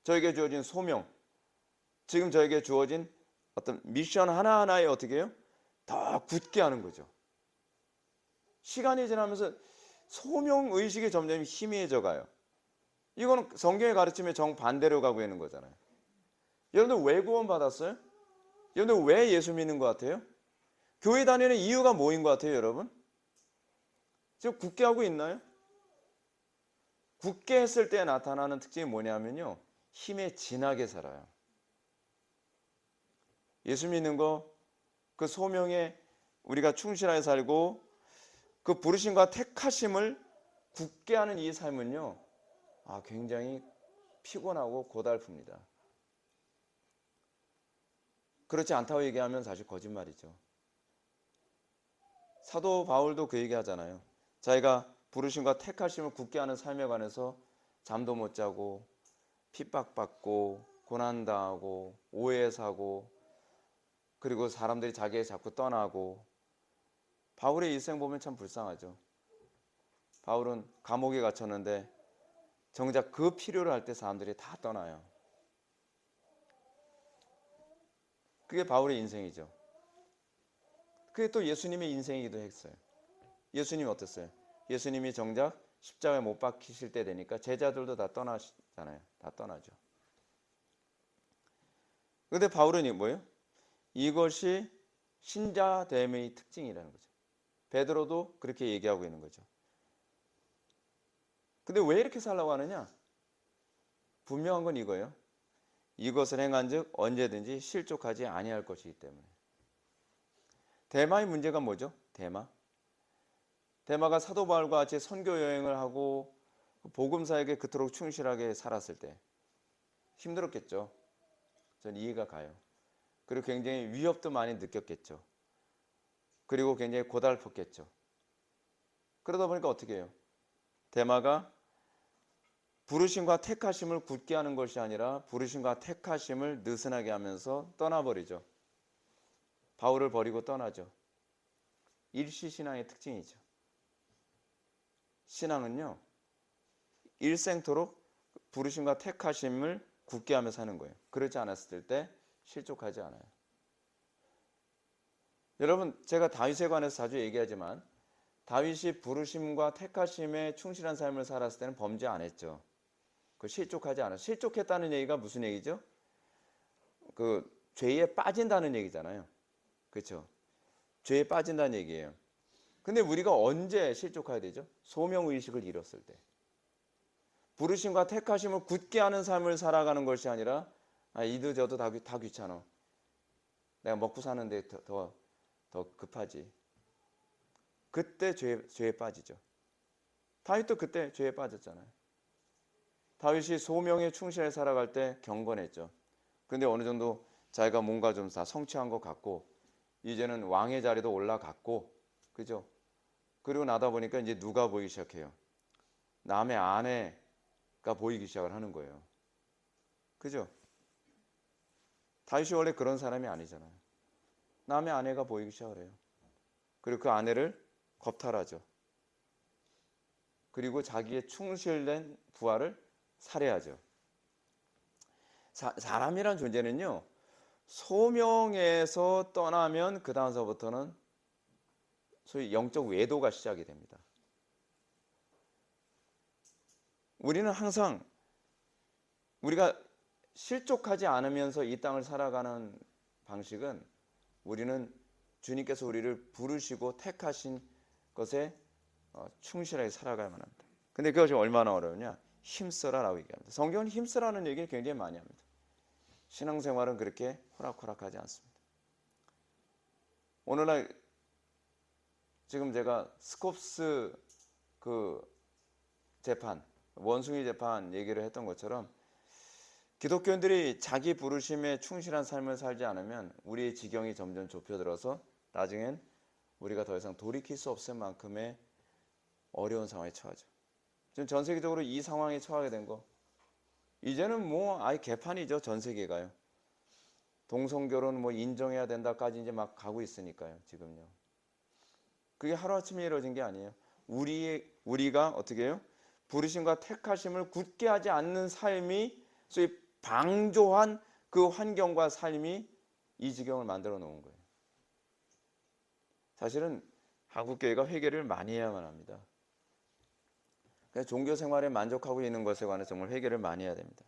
Speaker 1: 저에게 주어진 소명, 지금 저에게 주어진 어떤 미션 하나하나에 어떻게 해요? 더 굳게 하는 거죠. 시간이 지나면서 소명의식이 점점 희미해져 가요. 이거는 성경의 가르침에 정반대로 가고 있는 거잖아요. 여러분들 왜 구원 받았어요? 여러분들 왜 예수 믿는 것 같아요? 교회 다니는 이유가 뭐인 것 같아요, 여러분? 지금 굳게 하고 있나요? 굳게 했을 때 나타나는 특징이 뭐냐면요, 힘에 진하게 살아요. 예수 믿는 거, 그 소명에 우리가 충실하게 살고 그 부르심과 택하심을 굳게 하는 이 삶은요, 굉장히 피곤하고 고달픕니다. 그렇지 않다고 얘기하면 사실 거짓말이죠. 사도 바울도 그 얘기 하잖아요. 자기가 부르심과 택하심을 굳게 하는 삶에 관해서 잠도 못 자고 핍박받고 고난당하고 오해사고 그리고 사람들이 자기에 자꾸 떠나고, 바울의 일생 보면 참 불쌍하죠. 바울은 감옥에 갇혔는데 정작 그 필요를 할 때 사람들이 다 떠나요. 그게 바울의 인생이죠. 그게 또 예수님의 인생이기도 했어요. 예수님이 어땠어요? 예수님이 정작 십자가에 못 박히실 때 되니까 제자들도 다 떠나잖아요. 다 떠나죠. 그런데 바울은 뭐예요? 이것이 신자됨의 특징이라는 거죠. 베드로도 그렇게 얘기하고 있는 거죠. 근데 왜 이렇게 살라고 하느냐? 분명한 건 이거예요. 이것을 행한즉 언제든지 실족하지 아니할 것이기 때문에. 데마의 문제가 뭐죠? 데마가 사도 바울과 같이 선교 여행을 하고 복음사에게 그토록 충실하게 살았을 때 힘들었겠죠. 전 이해가 가요. 그리고 굉장히 위협도 많이 느꼈겠죠. 그리고 굉장히 고달팠겠죠. 그러다 보니까 어떻게 해요? 데마가 부르심과 택하심을 굳게 하는 것이 아니라 부르심과 택하심을 느슨하게 하면서 떠나버리죠. 바울을 버리고 떠나죠. 일시신앙의 특징이죠. 신앙은요, 일생토록 부르심과 택하심을 굳게 하며 사는 거예요. 그렇지 않았을 때 실족하지 않아요. 여러분, 제가 다윗에 관해서 자주 얘기하지만 다윗이 부르심과 택하심에 충실한 삶을 살았을 때는 범죄 안 했죠. 그 실족하지 않아요. 실족했다는 얘기가 무슨 얘기죠? 그 죄에 빠진다는 얘기잖아요. 그렇죠? 죄에 빠진다는 얘기예요. 근데 우리가 언제 실족해야 되죠? 소명의식을 잃었을 때. 부르심과 택하심을 굳게 하는 삶을 살아가는 것이 아니라 이도 저도 다 귀찮아. 내가 먹고 사는데 더 급하지. 그때 죄에 빠지죠. 다윗도 그때 죄에 빠졌잖아요. 다윗이 소명에 충실해 살아갈 때 경건했죠. 그런데 어느 정도 자기가 뭔가 좀 다 성취한 것 같고 이제는 왕의 자리도 올라갔고, 그죠? 그리고 나다 보니까 이제 누가 보이기 시작해요? 남의 아내가 보이기 시작을 하는 거예요. 그죠? 다윗이 원래 그런 사람이 아니잖아요. 남의 아내가 보이기 시작을 해요. 그리고 그 아내를 겁탈하죠. 그리고 자기의 충실된 부하를 살해하죠. 사람이란 존재는요, 소명에서 떠나면 그 다음서부터는 소위 영적 외도가 시작이 됩니다. 우리는 항상 우리가 실족하지 않으면서 이 땅을 살아가는 방식은, 우리는 주님께서 우리를 부르시고 택하신 것에 충실하게 살아가야만 합니다. 근데 그것이 얼마나 어려우냐? 힘써라라고 얘기합니다. 성경은 힘쓰라는 얘기를 굉장히 많이 합니다. 신앙생활은 그렇게 호락호락하지 않습니다. 오늘날 지금 제가 스콥스 그 재판, 원숭이 재판 얘기를 했던 것처럼, 기독교인들이 자기 부르심에 충실한 삶을 살지 않으면 우리의 지경이 점점 좁혀들어서 나중엔 우리가 더 이상 돌이킬 수 없을 만큼의 어려운 상황에 처하죠. 지금 전 세계적으로 이 상황에 처하게 된 거, 이제는 뭐 아예 개판이죠. 전 세계가요. 동성결혼 뭐 인정해야 된다까지 이제 막 가고 있으니까요. 지금요. 그게 하루아침에 이루어진 게 아니에요. 우리가 어떻게 해요? 부르심과 택하심을 굳게 하지 않는 삶이, 소위 방조한 그 환경과 삶이 이 지경을 만들어 놓은 거예요. 사실은 한국교회가 회개를 많이 해야만 합니다. 그래서 종교 생활에 만족하고 있는 것에 관해서 정말 회개를 많이 해야 됩니다.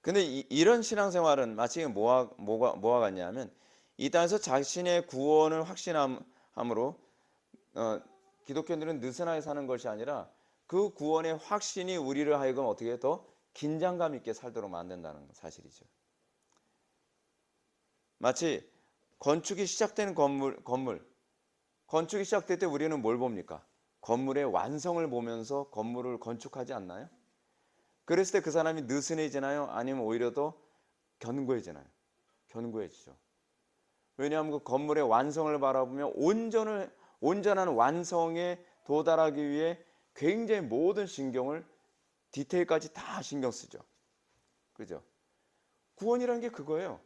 Speaker 1: 근데 이런 신앙생활은 마치 뭐와 같냐면, 이 땅에서 자신의 구원을 확신함으로 기독교인들은 느슨하게 사는 것이 아니라, 그 구원의 확신이 우리를 하여금 어떻게 더 긴장감 있게 살도록 만든다는 사실이죠. 마치 건축이 시작된 건물, 건축이 시작될 때 우리는 뭘 봅니까? 건물의 완성을 보면서 건물을 건축하지 않나요? 그랬을 때 그 사람이 느슨해지나요? 아니면 오히려 더 견고해지나요? 견고해지죠. 왜냐하면 그 건물의 완성을 바라보며 온전한 완성에 도달하기 위해 굉장히 모든 신경을, 디테일까지 다 신경 쓰죠. 그죠? 구원이라는 게 그거예요.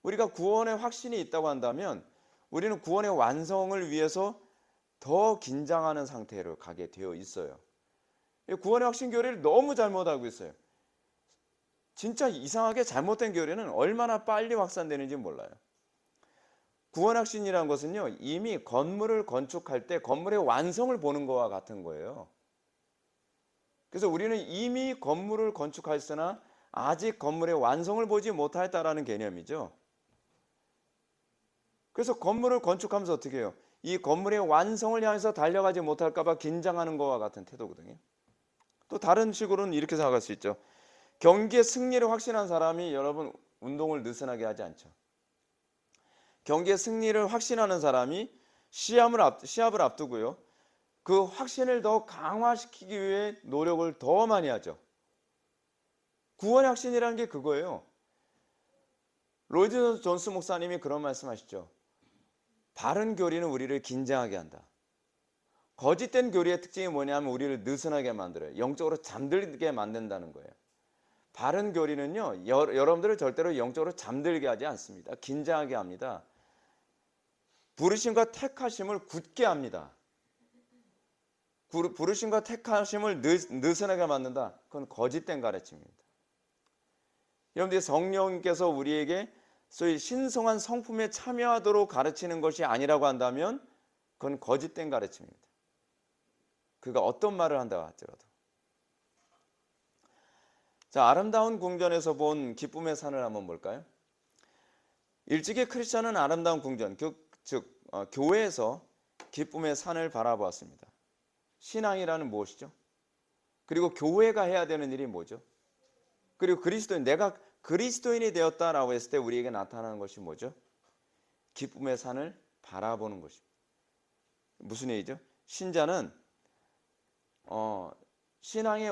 Speaker 1: 우리가 구원의 확신이 있다고 한다면 우리는 구원의 완성을 위해서 더 긴장하는 상태로 가게 되어 있어요. 구원의 확신 교리를 너무 잘못 알고 있어요. 진짜 이상하게 잘못된 교리는 얼마나 빨리 확산되는지 몰라요. 구원 확신이라는 것은요, 이미 건물을 건축할 때 건물의 완성을 보는 것과 같은 거예요. 그래서 우리는 이미 건물을 건축하였으나 아직 건물의 완성을 보지 못하였다라는 개념이죠. 그래서 건물을 건축하면서 어떻게 해요? 이 건물의 완성을 향해서 달려가지 못할까 봐 긴장하는 것과 같은 태도거든요. 또 다른 식으로는 이렇게 생각할 수 있죠. 경기의 승리를 확신한 사람이 여러분 운동을 느슨하게 하지 않죠. 경기의 승리를 확신하는 사람이 시합을 앞두고요, 그 확신을 더 강화시키기 위해 노력을 더 많이 하죠. 구원의 확신이라는 게 그거예요. 로이드 존스 목사님이 그런 말씀하시죠. 바른 교리는 우리를 긴장하게 한다. 거짓된 교리의 특징이 뭐냐면 우리를 느슨하게 만들어요. 영적으로 잠들게 만든다는 거예요. 바른 교리는요, 여러분들을 절대로 영적으로 잠들게 하지 않습니다. 긴장하게 합니다. 부르심과 택하심을 굳게 합니다. 부르심과 택하심을 느슨하게 만든다. 그건 거짓된 가르침입니다. 여러분들이 성령께서 우리에게 소위 신성한 성품에 참여하도록 가르치는 것이 아니라고 한다면 그건 거짓된 가르침입니다. 그가 어떤 말을 한다 할지라도. 자, 아름다운 궁전에서 본 기쁨의 산을 한번 볼까요? 일찍이 크리스천은 아름다운 궁전, 즉 교회에서 기쁨의 산을 바라보았습니다. 신앙이라는 무엇이죠? 그리고 교회가 해야 되는 일이 뭐죠? 그리고 내가 그리스도인이 되었다라고 했을 때 우리에게 나타나는 것이 뭐죠? 기쁨의 산을 바라보는 것입니다. 무슨 얘기죠? 신자는 신앙의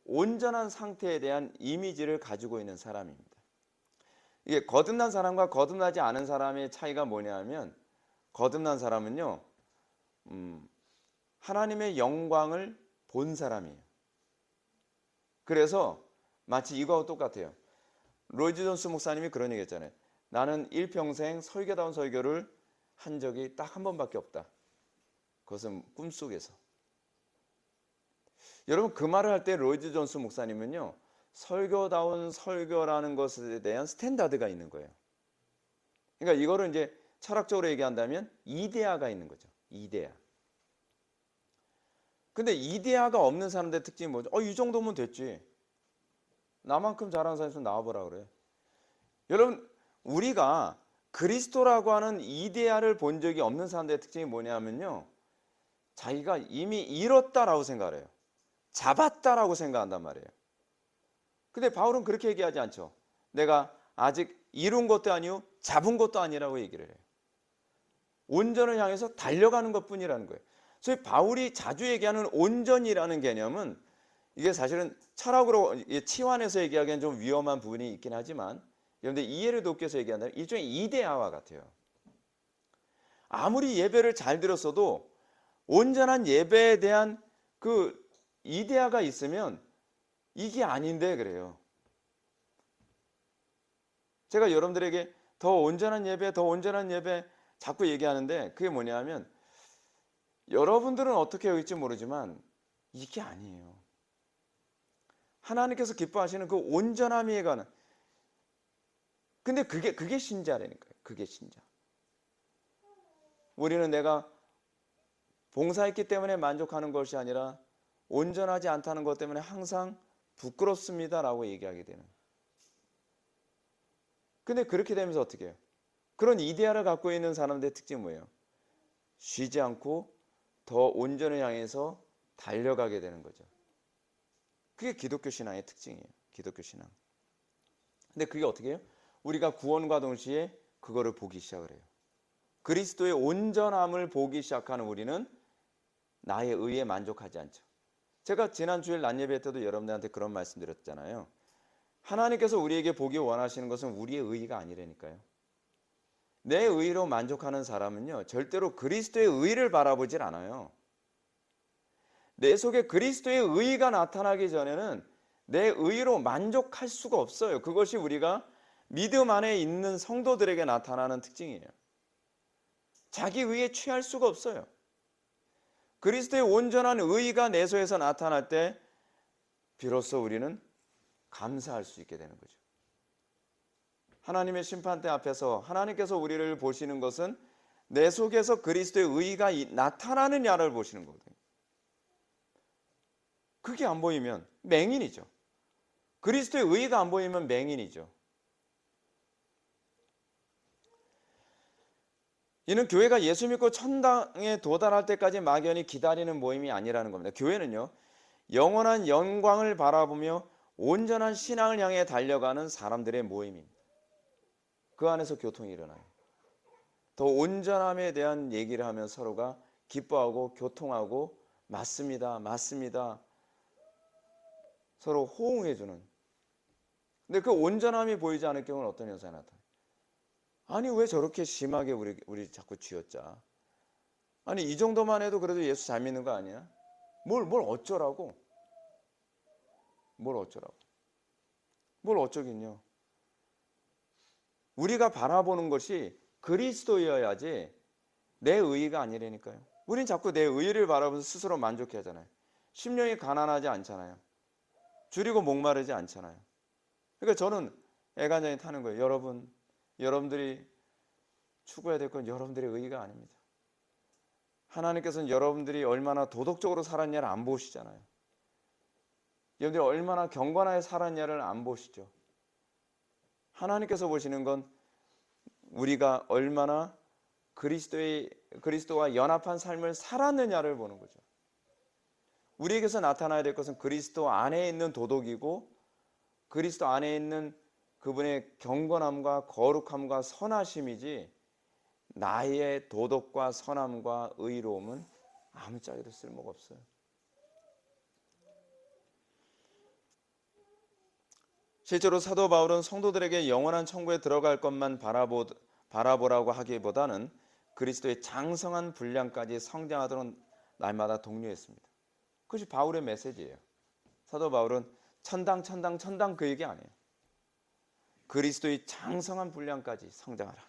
Speaker 1: 온전한 상태에 대한 이미지를 가지고 있는 사람입니다. 이게 거듭난 사람과 거듭나지 않은 사람의 차이가 뭐냐면, 거듭난 사람은요, 하나님의 영광을 본 사람이에요. 그래서 마치 이거하고 똑같아요. 로이드 존스 목사님이 그런 얘기 했잖아요. 나는 일평생 설교다운 설교를 한 적이 딱 한 번밖에 없다. 그것은 꿈속에서. 여러분, 그 말을 할 때 로이드 존스 목사님은요, 설교다운 설교라는 것에 대한 스탠다드가 있는 거예요. 그러니까 이거를 이제 철학적으로 얘기한다면 이데아가 있는 거죠. 이데아. 근데 이데아가 없는 사람들의 특징이 뭐죠? 이 정도면 됐지. 나만큼 잘하는 사람 있으면 나와보라 그래. 여러분, 우리가 그리스도라고 하는 이데아를 본 적이 없는 사람들의 특징이 뭐냐면요, 자기가 이미 이뤘다라고 생각을 해요. 잡았다라고 생각한단 말이에요. 근데 바울은 그렇게 얘기하지 않죠. 내가 아직 이룬 것도 아니고 잡은 것도 아니라고 얘기를 해요. 온전을 향해서 달려가는 것뿐이라는 거예요.所以 바울이 자주 얘기하는 온전이라는 개념은 이게 사실은 철학으로 치환해서 얘기하기엔 좀 위험한 부분이 있긴 하지만, 그런데 이해를 돕기 위해서 얘기한다면 일종의 이데아와 같아요. 아무리 예배를 잘 드렸어도 온전한 예배에 대한 그 이데아가 있으면 이게 아닌데 그래요. 제가 여러분들에게 더 온전한 예배, 더 온전한 예배 자꾸 얘기하는데 그게 뭐냐면, 여러분들은 어떻게 여길지 모르지만 이게 아니에요. 하나님께서 기뻐하시는 그 온전함에 관한, 근데 그게 신자라니까요. 그게 신자. 우리는 내가 봉사했기 때문에 만족하는 것이 아니라 온전하지 않다는 것 때문에 항상 부끄럽습니다라고 얘기하게 되는. 근데 그렇게 되면서 어떻게 해요? 그런 이데아를 갖고 있는 사람들의 특징이 뭐예요? 쉬지 않고 더 온전을 향해서 달려가게 되는 거죠. 그게 기독교 신앙의 특징이에요. 기독교 신앙. 근데 그게 어떻게 해요? 우리가 구원과 동시에 그거를 보기 시작을 해요. 그리스도의 온전함을 보기 시작하는 우리는 나의 의에 만족하지 않죠. 제가 지난 주일 낮 예배 때도 여러분들한테 그런 말씀 드렸잖아요. 하나님께서 우리에게 보기 원하시는 것은 우리의 의가 아니라니까요. 내 의로 만족하는 사람은요, 절대로 그리스도의 의를 바라보질 않아요. 내 속에 그리스도의 의가 나타나기 전에는 내 의로 만족할 수가 없어요. 그것이 우리가 믿음 안에 있는 성도들에게 나타나는 특징이에요. 자기 의에 취할 수가 없어요. 그리스도의 온전한 의가 내 속에서 나타날 때 비로소 우리는 감사할 수 있게 되는 거죠. 하나님의 심판대 앞에서 하나님께서 우리를 보시는 것은 내 속에서 그리스도의 의가 나타나느냐를 보시는 거거든요. 그게 안 보이면 맹인이죠. 그리스도의 의가 안 보이면 맹인이죠. 이는 교회가 예수 믿고 천당에 도달할 때까지 막연히 기다리는 모임이 아니라는 겁니다. 교회는요, 영원한 영광을 바라보며 온전한 신앙을 향해 달려가는 사람들의 모임입니다. 그 안에서 교통이 일어나요. 더 온전함에 대한 얘기를 하면 서로가 기뻐하고 교통하고 맞습니다, 맞습니다, 서로 호응해주는. 근데 그 온전함이 보이지 않을 경우는 어떤 현상이 나타나요? 아니 왜 저렇게 심하게 우리 자꾸 쥐어짜? 아니 이 정도만 해도 그래도 예수 잘 믿는 거 아니야? 뭘 어쩌라고? 뭘 어쩌라고? 뭘 어쩌긴요? 우리가 바라보는 것이 그리스도여야지 내 의의가 아니라니까요. 우린 자꾸 내 의의를 바라보면서 스스로 만족해 하잖아요. 심령이 가난하지 않잖아요. 줄이고 목마르지 않잖아요. 그러니까 저는 애간장이 타는 거예요. 여러분들이 추구해야 될 건 여러분들의 의의가 아닙니다. 하나님께서는 여러분들이 얼마나 도덕적으로 살았냐를 안 보시잖아요. 여러분들이 얼마나 경건하게 살았냐를 안 보시죠. 하나님께서 보시는 건 우리가 얼마나 그리스도와 연합한 삶을 살았느냐를 보는 거죠. 우리에게서 나타나야 될 것은 그리스도 안에 있는 도덕이고 그리스도 안에 있는 그분의 경건함과 거룩함과 선하심이지, 나의 도덕과 선함과 의로움은 아무짝에도 쓸모가 없어요. 실제로 사도 바울은 성도들에게 영원한 천국에 들어갈 것만 바라보라고 하기보다는 그리스도의 장성한 분량까지 성장하도록 날마다 독려했습니다. 그것이 바울의 메시지예요. 사도 바울은 천당 그 얘기 아니에요. 그리스도의 장성한 분량까지 성장하라.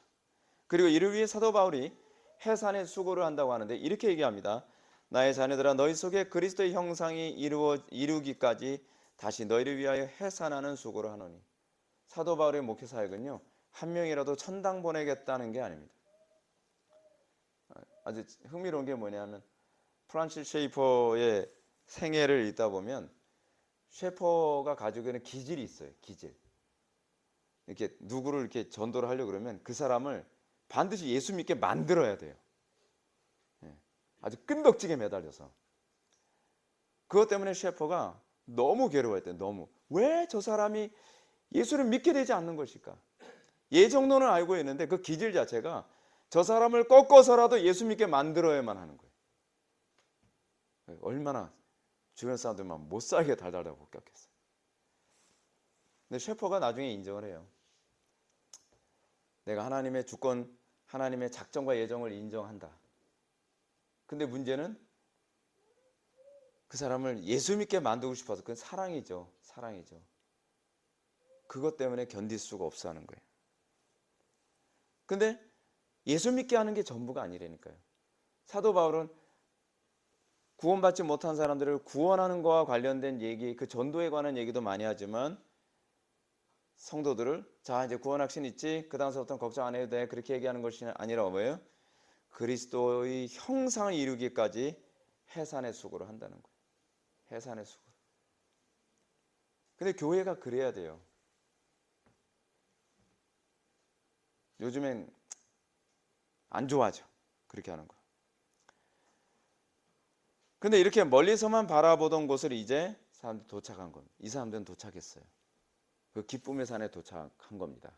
Speaker 1: 그리고 이를 위해 사도 바울이 해산의 수고를 한다고 하는데 이렇게 얘기합니다. 나의 자녀들아, 너희 속에 그리스도의 형상이 이루기까지 다시 너희를 위하여 해산하는 수고를 하노니. 사도 바울의 목회 사역은요, 한 명이라도 천당 보내겠다는 게 아닙니다. 아주 흥미로운 게 뭐냐면 프란cis 셰이퍼의 생애를 읽다 보면 셰퍼가 가지고 있는 기질이 있어요. 기질. 이렇게 누구를 이렇게 전도를 하려고 그러면 그 사람을 반드시 예수 믿게 만들어야 돼요. 아주 끈덕지게 매달려서. 그것 때문에 셰퍼가 너무 괴로워했대요. 너무. 왜 저 사람이 예수를 믿게 되지 않는 것일까? 예 정도는 알고 있는데 그 기질 자체가 저 사람을 꺾어서라도 예수 믿게 만들어야만 하는 거예요. 얼마나 주변 사람들만 못 살게 달달하고 복잡했어요. 근데 셰퍼가 나중에 인정을 해요. 내가 하나님의 주권, 하나님의 작정과 예정을 인정한다. 근데 문제는 그 사람을 예수 믿게 만들고 싶어서 그건 사랑이죠. 사랑이죠. 그것 때문에 견딜 수가 없어 하는 거예요. 근데 예수 믿게 하는 게 전부가 아니라니까요. 사도 바울은 구원받지 못한 사람들을 구원하는 것과 관련된 얘기, 그 전도에 관한 얘기도 많이 하지만 성도들을 자 이제 구원 확신 있지? 그 다음서부터는 걱정 안 해도 돼. 그렇게 얘기하는 것이 아니라 뭐예요? 그리스도의 형상을 이루기까지 해산의 수고를 한다는 거예요. 해산의 수고. 근데 교회가 그래야 돼요. 요즘엔 안 좋아하죠. 그렇게 하는 거. 근데 이렇게 멀리서만 바라보던 곳을 이제 사람들이 도착한 겁니다. 이 사람들은 도착했어요. 그 기쁨의 산에 도착한 겁니다.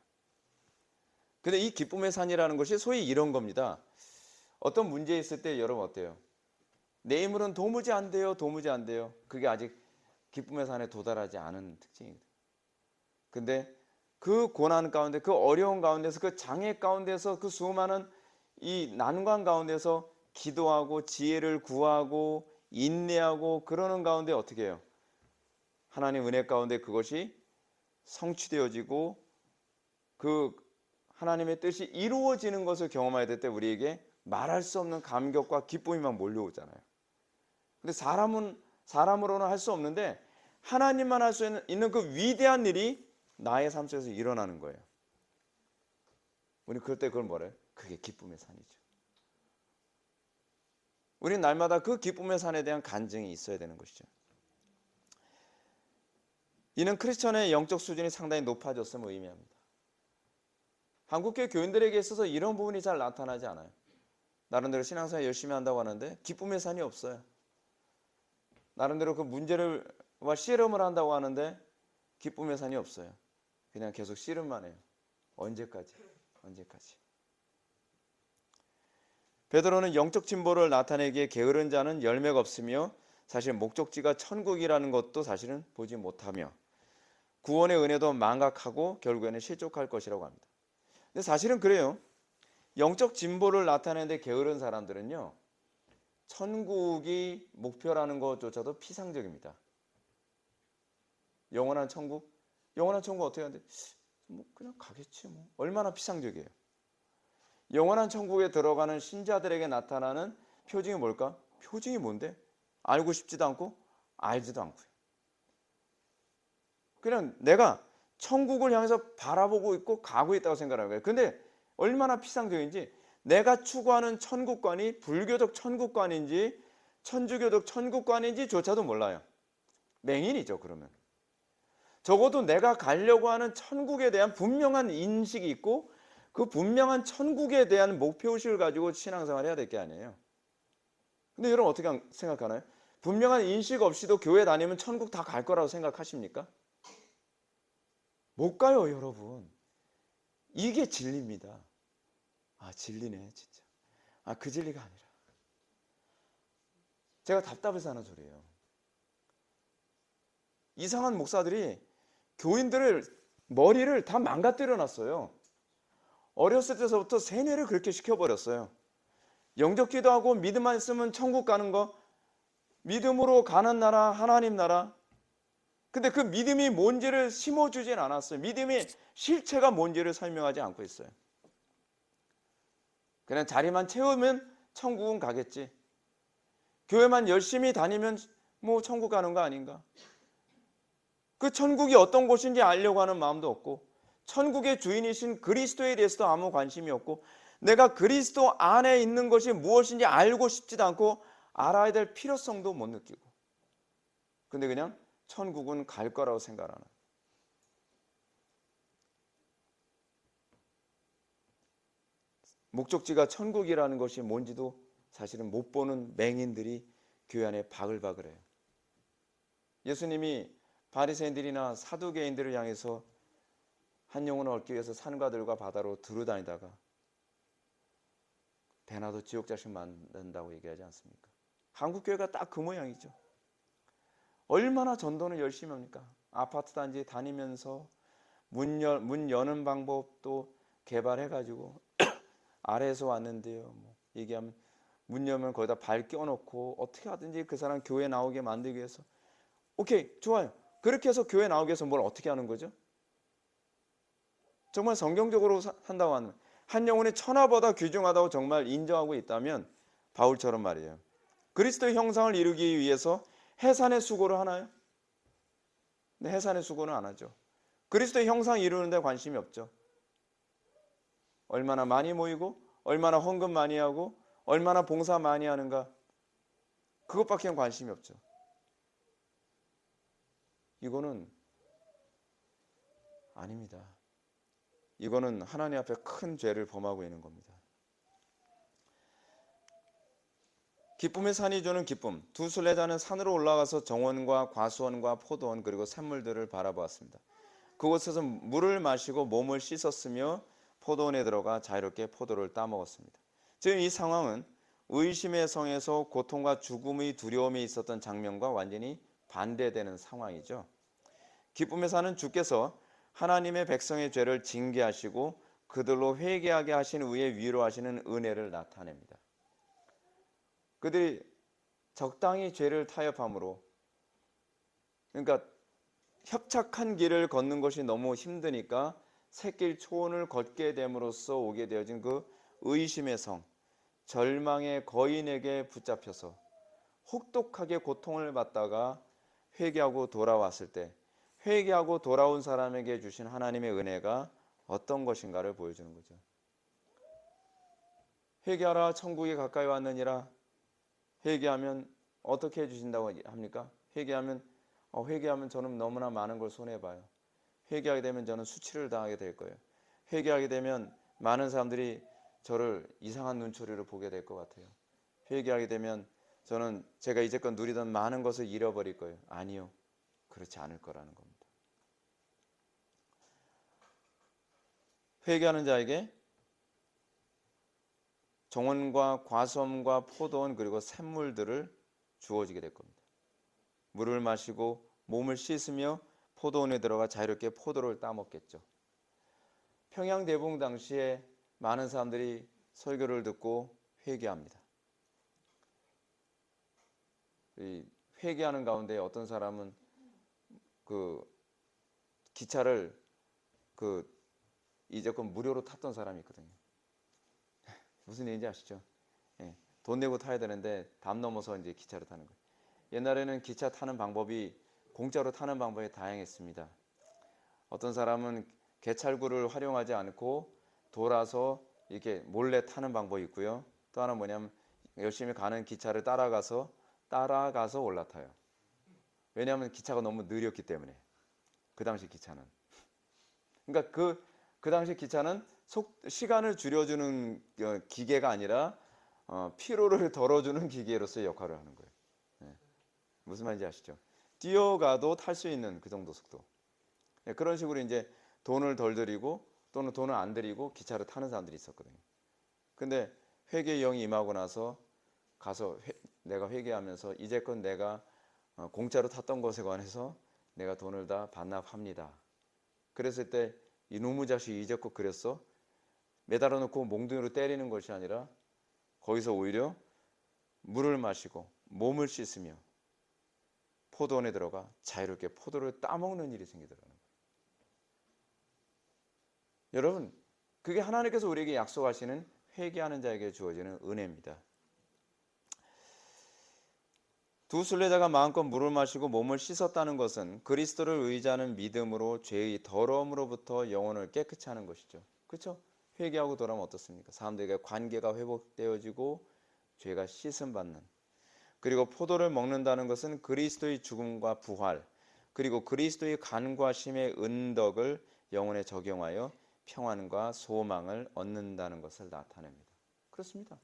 Speaker 1: 근데 이 기쁨의 산이라는 것이 소위 이런 겁니다. 어떤 문제 있을 때 여러분 어때요? 내 힘으로는 도무지 안 돼요. 도무지 안 돼요. 그게 아직 기쁨의 산에 도달하지 않은 특징입니다. 근데 그 고난 가운데, 그 어려운 가운데서, 그 장애 가운데서, 그 수많은 이 난관 가운데서 기도하고 지혜를 구하고 인내하고 그러는 가운데 어떻게 해요? 하나님 은혜 가운데 그것이 성취되어지고 그 하나님의 뜻이 이루어지는 것을 경험해야 될 때 우리에게 말할 수 없는 감격과 기쁨이 막 몰려오잖아요. 근데 사람으로는 할 수 없는데 하나님만 할 수 있는 그 위대한 일이 나의 삶 속에서 일어나는 거예요. 우리 그럴 때 그걸 뭐래요? 그게 기쁨의 산이죠. 우리는 날마다 그 기쁨의 산에 대한 간증이 있어야 되는 것이죠. 이는 크리스천의 영적 수준이 상당히 높아졌음을 의미합니다. 한국교회 교인들에게 있어서 이런 부분이 잘 나타나지 않아요. 나름대로 신앙생활 열심히 한다고 하는데 기쁨의 산이 없어요. 나름대로 그 문제를 씨름을 한다고 하는데 기쁨의 산이 없어요. 그냥 계속 씨름만 해요. 언제까지? 베드로는 영적 진보를 나타내기에 게으른 자는 열매가 없으며 사실 목적지가 천국이라는 것도 사실은 보지 못하며 구원의 은혜도 망각하고 결국에는 실족할 것이라고 합니다. 근데 사실은 그래요. 영적 진보를 나타내는데 게으른 사람들은요, 천국이 목표라는 것조차도 피상적입니다. 영원한 천국 어떻게 하는데 뭐 그냥 가겠지 뭐. 얼마나 피상적이에요. 영원한 천국에 들어가는 신자들에게 나타나는 표징이 뭘까? 표징이 뭔데? 알고 싶지도 않고 알지도 않고요. 그냥 내가 천국을 향해서 바라보고 있고 가고 있다고 생각하는 거예요. 근데 얼마나 피상적인지 내가 추구하는 천국관이 불교적 천국관인지 천주교적 천국관인지조차도 몰라요. 맹인이죠. 그러면 적어도 내가 가려고 하는 천국에 대한 분명한 인식이 있고 그 분명한 천국에 대한 목표의식을 가지고 신앙생활을 해야 될 게 아니에요. 근데 여러분 어떻게 생각하나요? 분명한 인식 없이도 교회 다니면 천국 다 갈 거라고 생각하십니까? 못 가요, 여러분. 이게 진리입니다. 아, 진리네, 진짜. 아, 그 진리가 아니라. 제가 답답해서 하는 소리예요. 이상한 목사들이 교인들을 머리를 다 망가뜨려 놨어요. 어렸을 때서부터 세뇌를 그렇게 시켜버렸어요. 영적 기도하고 믿음만 있으면 천국 가는 거, 믿음으로 가는 나라, 하나님 나라. 근데 그 믿음이 뭔지를 심어주진 않았어요. 믿음의 실체가 뭔지를 설명하지 않고 있어요. 그냥 자리만 채우면 천국은 가겠지. 교회만 열심히 다니면 뭐 천국 가는 거 아닌가. 그 천국이 어떤 곳인지 알려고 하는 마음도 없고, 천국의 주인이신 그리스도에 대해서도 아무 관심이 없고, 내가 그리스도 안에 있는 것이 무엇인지 알고 싶지도 않고 알아야 될 필요성도 못 느끼고, 근데 그냥 천국은 갈 거라고 생각하는, 목적지가 천국이라는 것이 뭔지도 사실은 못 보는 맹인들이 교회 안에 바글바글해요. 예수님이 바리새인들이나 사두개인들을 향해서 한 영혼을 얻기 위해서 산과들과 바다로 두루다니다가 배나도 지옥 자식 만든다고 얘기하지 않습니까? 한국 교회가 딱 그 모양이죠. 얼마나 전도는 열심히 합니까? 아파트 단지 다니면서 문 여는 방법도 개발해가지고 아래에서 왔는데요, 뭐 얘기하면 문 열면 거기다 발 끼워놓고 어떻게 하든지 그 사람 교회 나오게 만들기 위해서, 오케이, 좋아요. 그렇게 해서 교회 나오기 위해서 뭘 어떻게 하는 거죠? 정말 성경적으로 산다고 하는, 한 영혼이 천하보다 귀중하다고 정말 인정하고 있다면 바울처럼 말이에요, 그리스도의 형상을 이루기 위해서 해산의 수고를 하나요? 네, 해산의 수고는 안 하죠. 그리스도의 형상 이루는 데 관심이 없죠. 얼마나 많이 모이고 얼마나 헌금 많이 하고 얼마나 봉사 많이 하는가, 그것밖에 관심이 없죠. 이거는 아닙니다. 이거는 하나님 앞에 큰 죄를 범하고 있는 겁니다. 기쁨의 산이 주는 기쁨. 두 순례자는 산으로 올라가서 정원과 과수원과 포도원 그리고 샘물들을 바라보았습니다. 그곳에서 물을 마시고 몸을 씻었으며 포도원에 들어가 자유롭게 포도를 따먹었습니다. 지금 이 상황은 의심의 성에서 고통과 죽음의 두려움이 있었던 장면과 완전히 반대되는 상황이죠. 기쁨의 산은 주께서 하나님의 백성의 죄를 징계하시고 그들로 회개하게 하신 후에 위로하시는 은혜를 나타냅니다. 그들이 적당히 죄를 타협함으로, 그러니까 협착한 길을 걷는 것이 너무 힘드니까 샛길 초원을 걷게 됨으로써 오게 되어진 그 의심의 성, 절망의 거인에게 붙잡혀서 혹독하게 고통을 받다가 회개하고 돌아왔을 때, 회개하고 돌아온 사람에게 주신 하나님의 은혜가 어떤 것인가를 보여주는 거죠. 회개하라 천국이 가까이 왔느니라. 회개하면 어떻게 해주신다고 합니까? 회개하면 저는 너무나 많은 걸 손해봐요. 회개하게 되면 저는 수치를 당하게 될 거예요. 회개하게 되면 많은 사람들이 저를 이상한 눈초리로 보게 될 것 같아요. 회개하게 되면 저는 제가 이제껏 누리던 많은 것을 잃어버릴 거예요. 아니요, 그렇지 않을 거라는 겁니다. 회개하는 자에게 정원과 과수원과 포도원 그리고 샘물들을 주어지게 될 겁니다. 물을 마시고 몸을 씻으며 포도원에 들어가 자유롭게 포도를 따먹겠죠. 평양대붕 당시에 많은 사람들이 설교를 듣고 회개합니다. 이 회개하는 가운데 어떤 사람은 그 기차를 이제껏 무료로 탔던 사람이 있거든요. 무슨 얘기인지 아시죠? 예, 돈 내고 타야 되는데 담 넘어서 이제 기차를 타는 거예요. 옛날에는 기차 타는 방법이, 공짜로 타는 방법이 다양했습니다. 어떤 사람은 개찰구를 활용하지 않고 돌아서 이렇게 몰래 타는 방법이 있고요. 또 하나 뭐냐면 열심히 가는 기차를 따라가서 올라타요. 왜냐하면 기차가 너무 느렸기 때문에. 그 당시 기차는. 그러니까 그 당시 기차는 시간을 줄여주는 기계가 아니라 피로를 덜어주는 기계로서의 역할을 하는 거예요. 네. 무슨 말인지 아시죠? 뛰어가도 탈 수 있는 그 정도 속도. 네, 그런 식으로 이제 돈을 덜 들이고 또는 돈을 안 들이고 기차를 타는 사람들이 있었거든요. 근데 회개의 영이 임하고 나서 가서 내가 회개하면서 이제껏 내가 공짜로 탔던 것에 관해서 내가 돈을 다 반납합니다. 그랬을 때 이놈의 자식이 이제껏 그랬어? 매달아 놓고 몽둥이로 때리는 것이 아니라 거기서 오히려 물을 마시고 몸을 씻으며 포도원에 들어가 자유롭게 포도를 따먹는 일이 생기더라는 거예요. 여러분, 그게 하나님께서 우리에게 약속하시는 회개하는 자에게 주어지는 은혜입니다. 두 순례자가 마음껏 물을 마시고 몸을 씻었다는 것은 그리스도를 의지하는 믿음으로 죄의 더러움으로부터 영혼을 깨끗이 하는 것이죠. 그렇죠? 회개하고 돌아오면 어떻습니까? 사람들에게 관계가 회복되어지고 죄가 씻음 받는. 그리고 포도를 먹는다는 것은 그리스도의 죽음과 부활, 그리고 그리스도의 간과 심의 은덕을 영혼에 적용하여 평안과 소망을 얻는다는 것을 나타냅니다. 그렇습니다.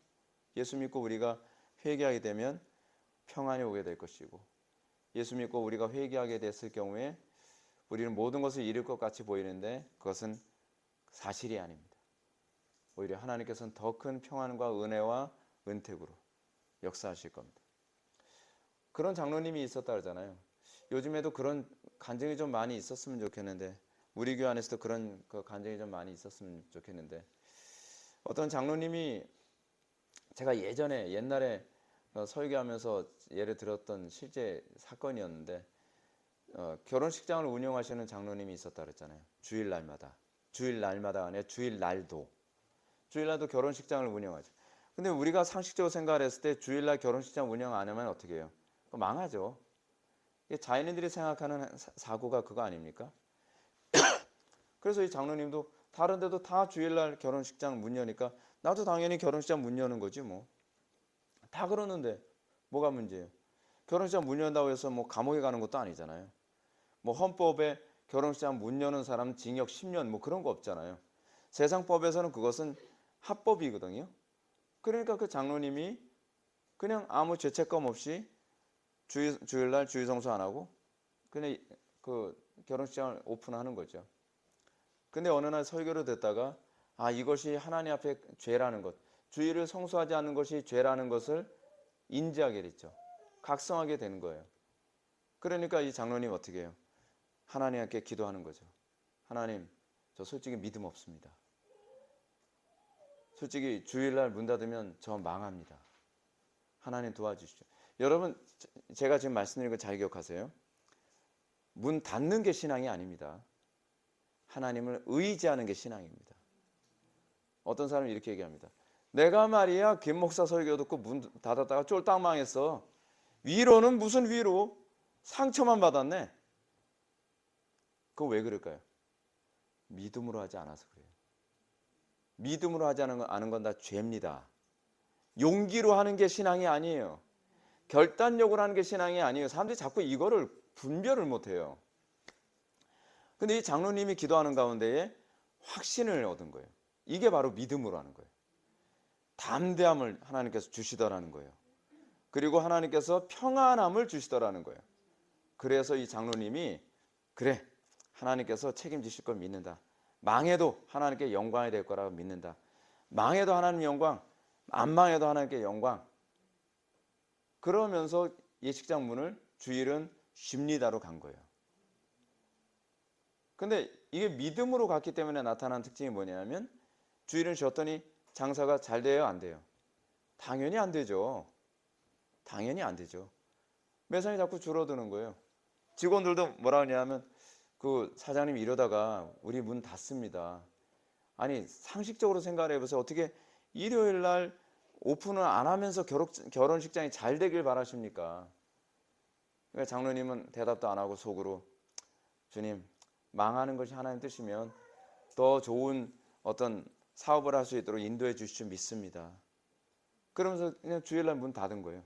Speaker 1: 예수 믿고 우리가 회개하게 되면 평안이 오게 될 것이고, 예수 믿고 우리가 회개하게 됐을 경우에 우리는 모든 것을 잃을 것 같이 보이는데 그것은 사실이 아닙니다. 오히려 하나님께서는 더 큰 평안과 은혜와 은택으로 역사하실 겁니다. 그런 장로님이 있었다 그러잖아요. 요즘에도 그런 간증이 좀 많이 있었으면 좋겠는데, 우리 교회 안에서도 그런 간증이 좀 많이 있었으면 좋겠는데, 어떤 장로님이 제가 옛날에 설교하면서 예를 들었던 실제 사건이었는데, 결혼식장을 운영하시는 장로님이 있었다 그랬잖아요. 주일날마다 아니라 주일날도 결혼식장을 운영하죠. 근데 우리가 상식적으로 생각을 했을 때 주일날 결혼식장 운영 안 하면 어떻게 해요? 망하죠. 자연인들이 생각하는 사고가 그거 아닙니까? 그래서 이 장로님도 다른 데도 다 주일날 결혼식장 문 여니까 나도 당연히 결혼식장 문 여는 거지 뭐. 다 그러는데 뭐가 문제예요? 결혼식장 문 연다고 해서 뭐 감옥에 가는 것도 아니잖아요. 뭐 헌법에 결혼식장 문 여는 사람 징역 10년 뭐 그런 거 없잖아요. 세상법에서는 그것은 합법이거든요. 그러니까 그 장로님이 그냥 아무 죄책감 없이 주일날 주일 성수 안 하고 그냥 그 결혼식장을 오픈하는 거죠. 근데 어느 날 설교를 듣다가 이것이 하나님 앞에 죄라는 것, 주일을 성수하지 않는 것이 죄라는 것을 인지하게 됐죠. 각성하게 되는 거예요. 그러니까 이 장로님 어떻게 해요? 하나님께 기도하는 거죠. 하나님, 저 솔직히 믿음 없습니다. 솔직히 주일날 문 닫으면 저 망합니다. 하나님 도와주시죠. 여러분, 제가 지금 말씀드린 거 잘 기억하세요. 문 닫는 게 신앙이 아닙니다. 하나님을 의지하는 게 신앙입니다. 어떤 사람이 이렇게 얘기합니다. 내가 말이야 김 목사 설교 듣고 문 닫았다가 쫄딱 망했어. 위로는 무슨 위로? 상처만 받았네. 그건 왜 그럴까요? 믿음으로 하지 않아서 그래요. 믿음으로 하지 않은 건 다 죄입니다. 용기로 하는 게 신앙이 아니에요. 결단력으로 하는 게 신앙이 아니에요. 사람들이 자꾸 이거를 분별을 못해요. 근데 이 장로님이 기도하는 가운데에 확신을 얻은 거예요. 이게 바로 믿음으로 하는 거예요. 담대함을 하나님께서 주시더라는 거예요. 그리고 하나님께서 평안함을 주시더라는 거예요. 그래서 이 장로님이 그래, 하나님께서 책임지실 걸 믿는다. 망해도 하나님께 영광이 될 거라고 믿는다. 망해도 하나님 영광, 안 망해도 하나님께 영광. 그러면서 예식장 문을 주일은 쉽니다로 간 거예요. 근데 이게 믿음으로 갔기 때문에 나타난 특징이 뭐냐면 주일은 쉬었더니 장사가 잘 돼요, 안 돼요? 당연히 안 되죠. 당연히 안 되죠. 매상이 자꾸 줄어드는 거예요. 직원들도 뭐라 하냐면 그 사장님 이러다가 우리 문 닫습니다. 아니 상식적으로 생각을 해보세요. 어떻게 일요일 날 오픈을 안 하면서 결혼식장이 잘 되길 바라십니까? 그러니까 장로님은 대답도 안 하고 속으로 주님 망하는 것이 하나님 뜻이면 더 좋은 어떤 사업을 할 수 있도록 인도해 주실 줄 믿습니다. 그러면서 그냥 주일날 문 닫은 거예요.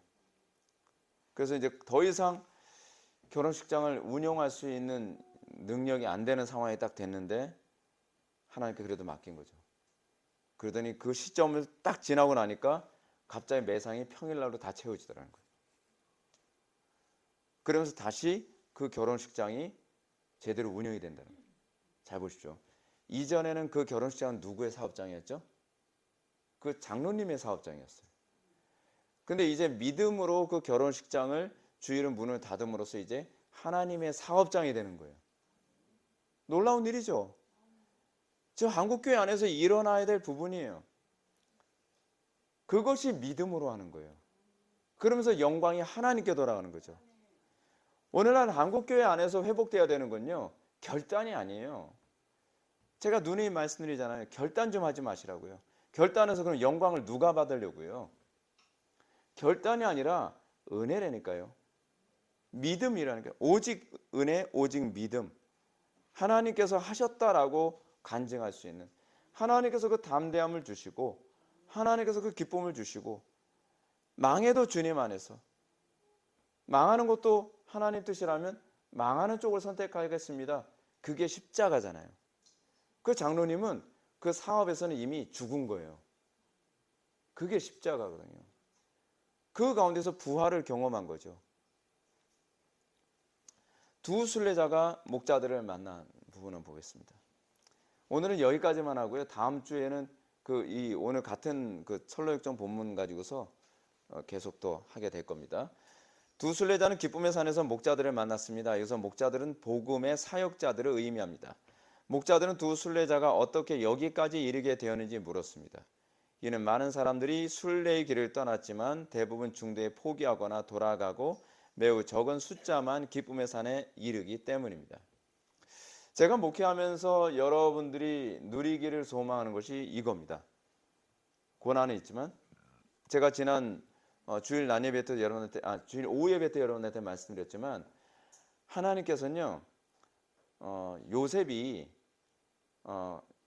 Speaker 1: 그래서 이제 더 이상 결혼식장을 운영할 수 있는 능력이 안 되는 상황이 딱 됐는데 하나님께 그래도 맡긴 거죠. 그러더니 그 시점을 딱 지나고 나니까 갑자기 매상이 평일날로 다 채워지더라는 거예요. 그러면서 다시 그 결혼식장이 제대로 운영이 된다는 거예요. 잘 보십시오. 이전에는 그 결혼식장은 누구의 사업장이었죠? 그 장로님의 사업장이었어요. 근데 이제 믿음으로 그 결혼식장을 주일은 문을 닫음으로써 이제 하나님의 사업장이 되는 거예요. 놀라운 일이죠. 지금 한국교회 안에서 일어나야 될 부분이에요. 그것이 믿음으로 하는 거예요. 그러면서 영광이 하나님께 돌아가는 거죠. 오늘날 한국교회 안에서 회복되어야 되는 건요, 결단이 아니에요. 제가 누누이 말씀드리잖아요. 결단 좀 하지 마시라고요. 결단해서 그럼 영광을 누가 받으려고요? 결단이 아니라 은혜라니까요. 믿음이라는 게 오직 은혜, 오직 믿음. 하나님께서 하셨다라고 간증할 수 있는, 하나님께서 그 담대함을 주시고 하나님께서 그 기쁨을 주시고, 망해도 주님 안에서, 망하는 것도 하나님 뜻이라면 망하는 쪽을 선택하겠습니다. 그게 십자가잖아요. 그 장로님은 그 사업에서는 이미 죽은 거예요. 그게 십자가거든요. 그 가운데서 부활을 경험한 거죠. 두 순례자가 목자들을 만난 부분을 보겠습니다. 오늘은 여기까지만 하고요. 다음 주에는 오늘 같은 그 철로역정 본문 가지고서 계속 또 하게 될 겁니다. 두 순례자는 기쁨의 산에서 목자들을 만났습니다. 여기서 목자들은 복음의 사역자들을 의미합니다. 목자들은 두 순례자가 어떻게 여기까지 이르게 되었는지 물었습니다. 이는 많은 사람들이 순례의 길을 떠났지만 대부분 중도에 포기하거나 돌아가고 매우 적은 숫자만 기쁨의 산에 이르기 때문입니다. 제가 목회하면서 여러분들이 누리기를 소망하는 것이 이겁니다. 고난은 있지만, 제가 지난 주일 낮 예배 때 여러분한테, 주일 오후 예배 때 여러분한테 말씀드렸지만, 하나님께서는요, 요셉이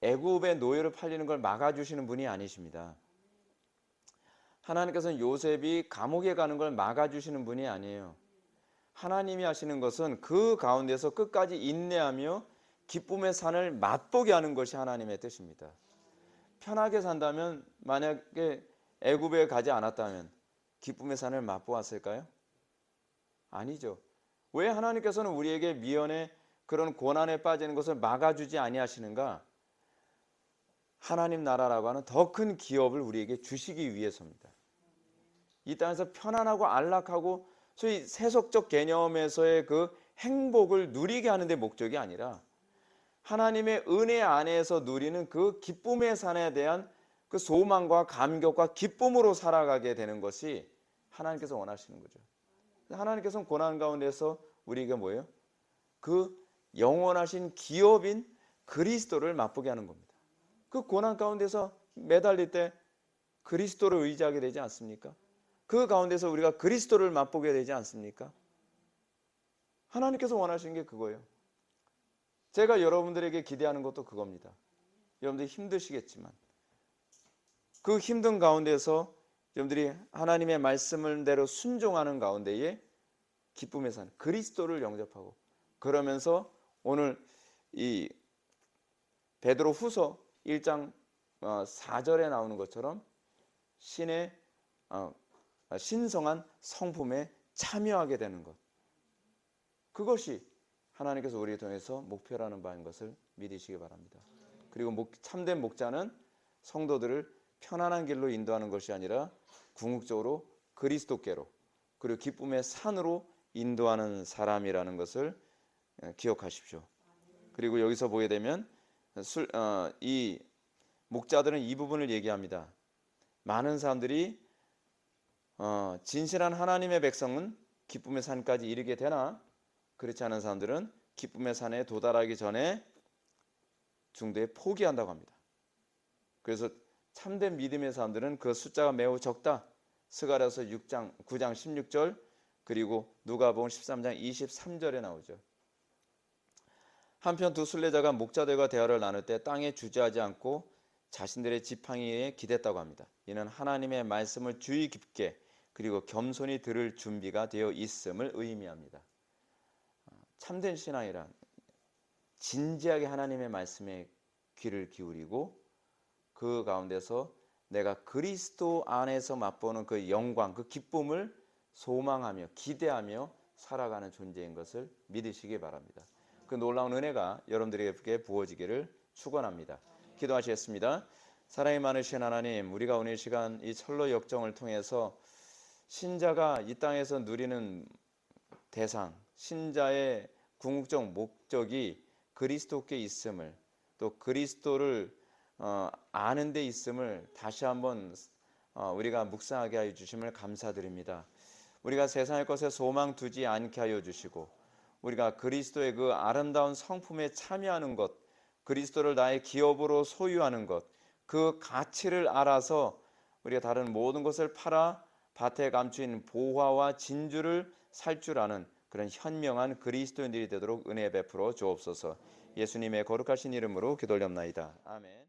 Speaker 1: 애굽의 노예로 팔리는 걸 막아주시는 분이 아니십니다. 하나님께서는 요셉이 감옥에 가는 걸 막아주시는 분이 아니에요. 하나님이 하시는 것은 그 가운데서 끝까지 인내하며 기쁨의 산을 맛보게 하는 것이 하나님의 뜻입니다. 편하게 산다면, 만약에 애굽에 가지 않았다면 기쁨의 산을 맛보았을까요? 아니죠. 왜 하나님께서는 우리에게 미연에 그런 고난에 빠지는 것을 막아주지 아니하시는가? 하나님 나라라고 하는 더 큰 기업을 우리에게 주시기 위해서입니다. 이 땅에서 편안하고 안락하고 소위 세속적 개념에서의 그 행복을 누리게 하는 데 목적이 아니라 하나님의 은혜 안에서 누리는 그 기쁨의 산에 대한 그 소망과 감격과 기쁨으로 살아가게 되는 것이 하나님께서 원하시는 거죠. 하나님께서는 고난 가운데서 우리에게 뭐예요? 그 영원하신 기업인 그리스도를 맛보게 하는 겁니다. 그 고난 가운데서 매달릴 때 그리스도를 의지하게 되지 않습니까? 그 가운데서 우리가 그리스도를 맛보게 되지 않습니까? 하나님께서 원하시는 게 그거예요. 제가 여러분들에게 기대하는 것도 그겁니다. 여러분들이 힘드시겠지만 그 힘든 가운데서 여러분들이 하나님의 말씀대로 순종하는 가운데에 기쁨의 산 그리스도를 영접하고, 그러면서 오늘 이 베드로 후서 1장 4절에 나오는 것처럼 신의 신성한 성품에 참여하게 되는 것, 그것이 하나님께서 우리를 통해서 목표라는 바인 것을 믿으시기 바랍니다. 그리고 참된 목자는 성도들을 편안한 길로 인도하는 것이 아니라 궁극적으로 그리스도께로, 그리고 기쁨의 산으로 인도하는 사람이라는 것을 기억하십시오. 그리고 여기서 보게 되면 이 목자들은 이 부분을 얘기합니다. 많은 사람들이 진실한 하나님의 백성은 기쁨의 산까지 이르게 되나, 그렇지 않은 사람들은 기쁨의 산에 도달하기 전에 중도에 포기한다고 합니다. 그래서 참된 믿음의 사람들은 그 숫자가 매우 적다. 스가랴서 9장 16절, 그리고 누가복음 13장 23절에 나오죠. 한편 두 순례자가 목자들과 대화를 나눌 때 땅에 주저하지 않고 자신들의 지팡이에 기댔다고 합니다. 이는 하나님의 말씀을 주의 깊게 그리고 겸손히 들을 준비가 되어 있음을 의미합니다. 참된 신앙이란 진지하게 하나님의 말씀에 귀를 기울이고 그 가운데서 내가 그리스도 안에서 맛보는 그 영광, 그 기쁨을 소망하며 기대하며 살아가는 존재인 것을 믿으시기 바랍니다. 그 놀라운 은혜가 여러분들에게 부어지기를 축원합니다. 기도하시겠습니다. 사랑이 많으신 하나님, 우리가 오늘 시간 이 철로 역정을 통해서 신자가 이 땅에서 누리는 대상, 신자의 궁극적 목적이 그리스도께 있음을, 또 그리스도를 아는 데 있음을 다시 한번 우리가 묵상하게 하여 주심을 감사드립니다. 우리가 세상의 것에 소망 두지 않게 하여 주시고, 우리가 그리스도의 그 아름다운 성품에 참여하는 것, 그리스도를 나의 기업으로 소유하는 것, 그 가치를 알아서 우리가 다른 모든 것을 팔아 밭에 감추인 보화와 진주를 살 줄 아는 그런 현명한 그리스도인들이 되도록 은혜 베풀어 주옵소서. 예수님의 거룩하신 이름으로 기도올렵나이다. 아멘.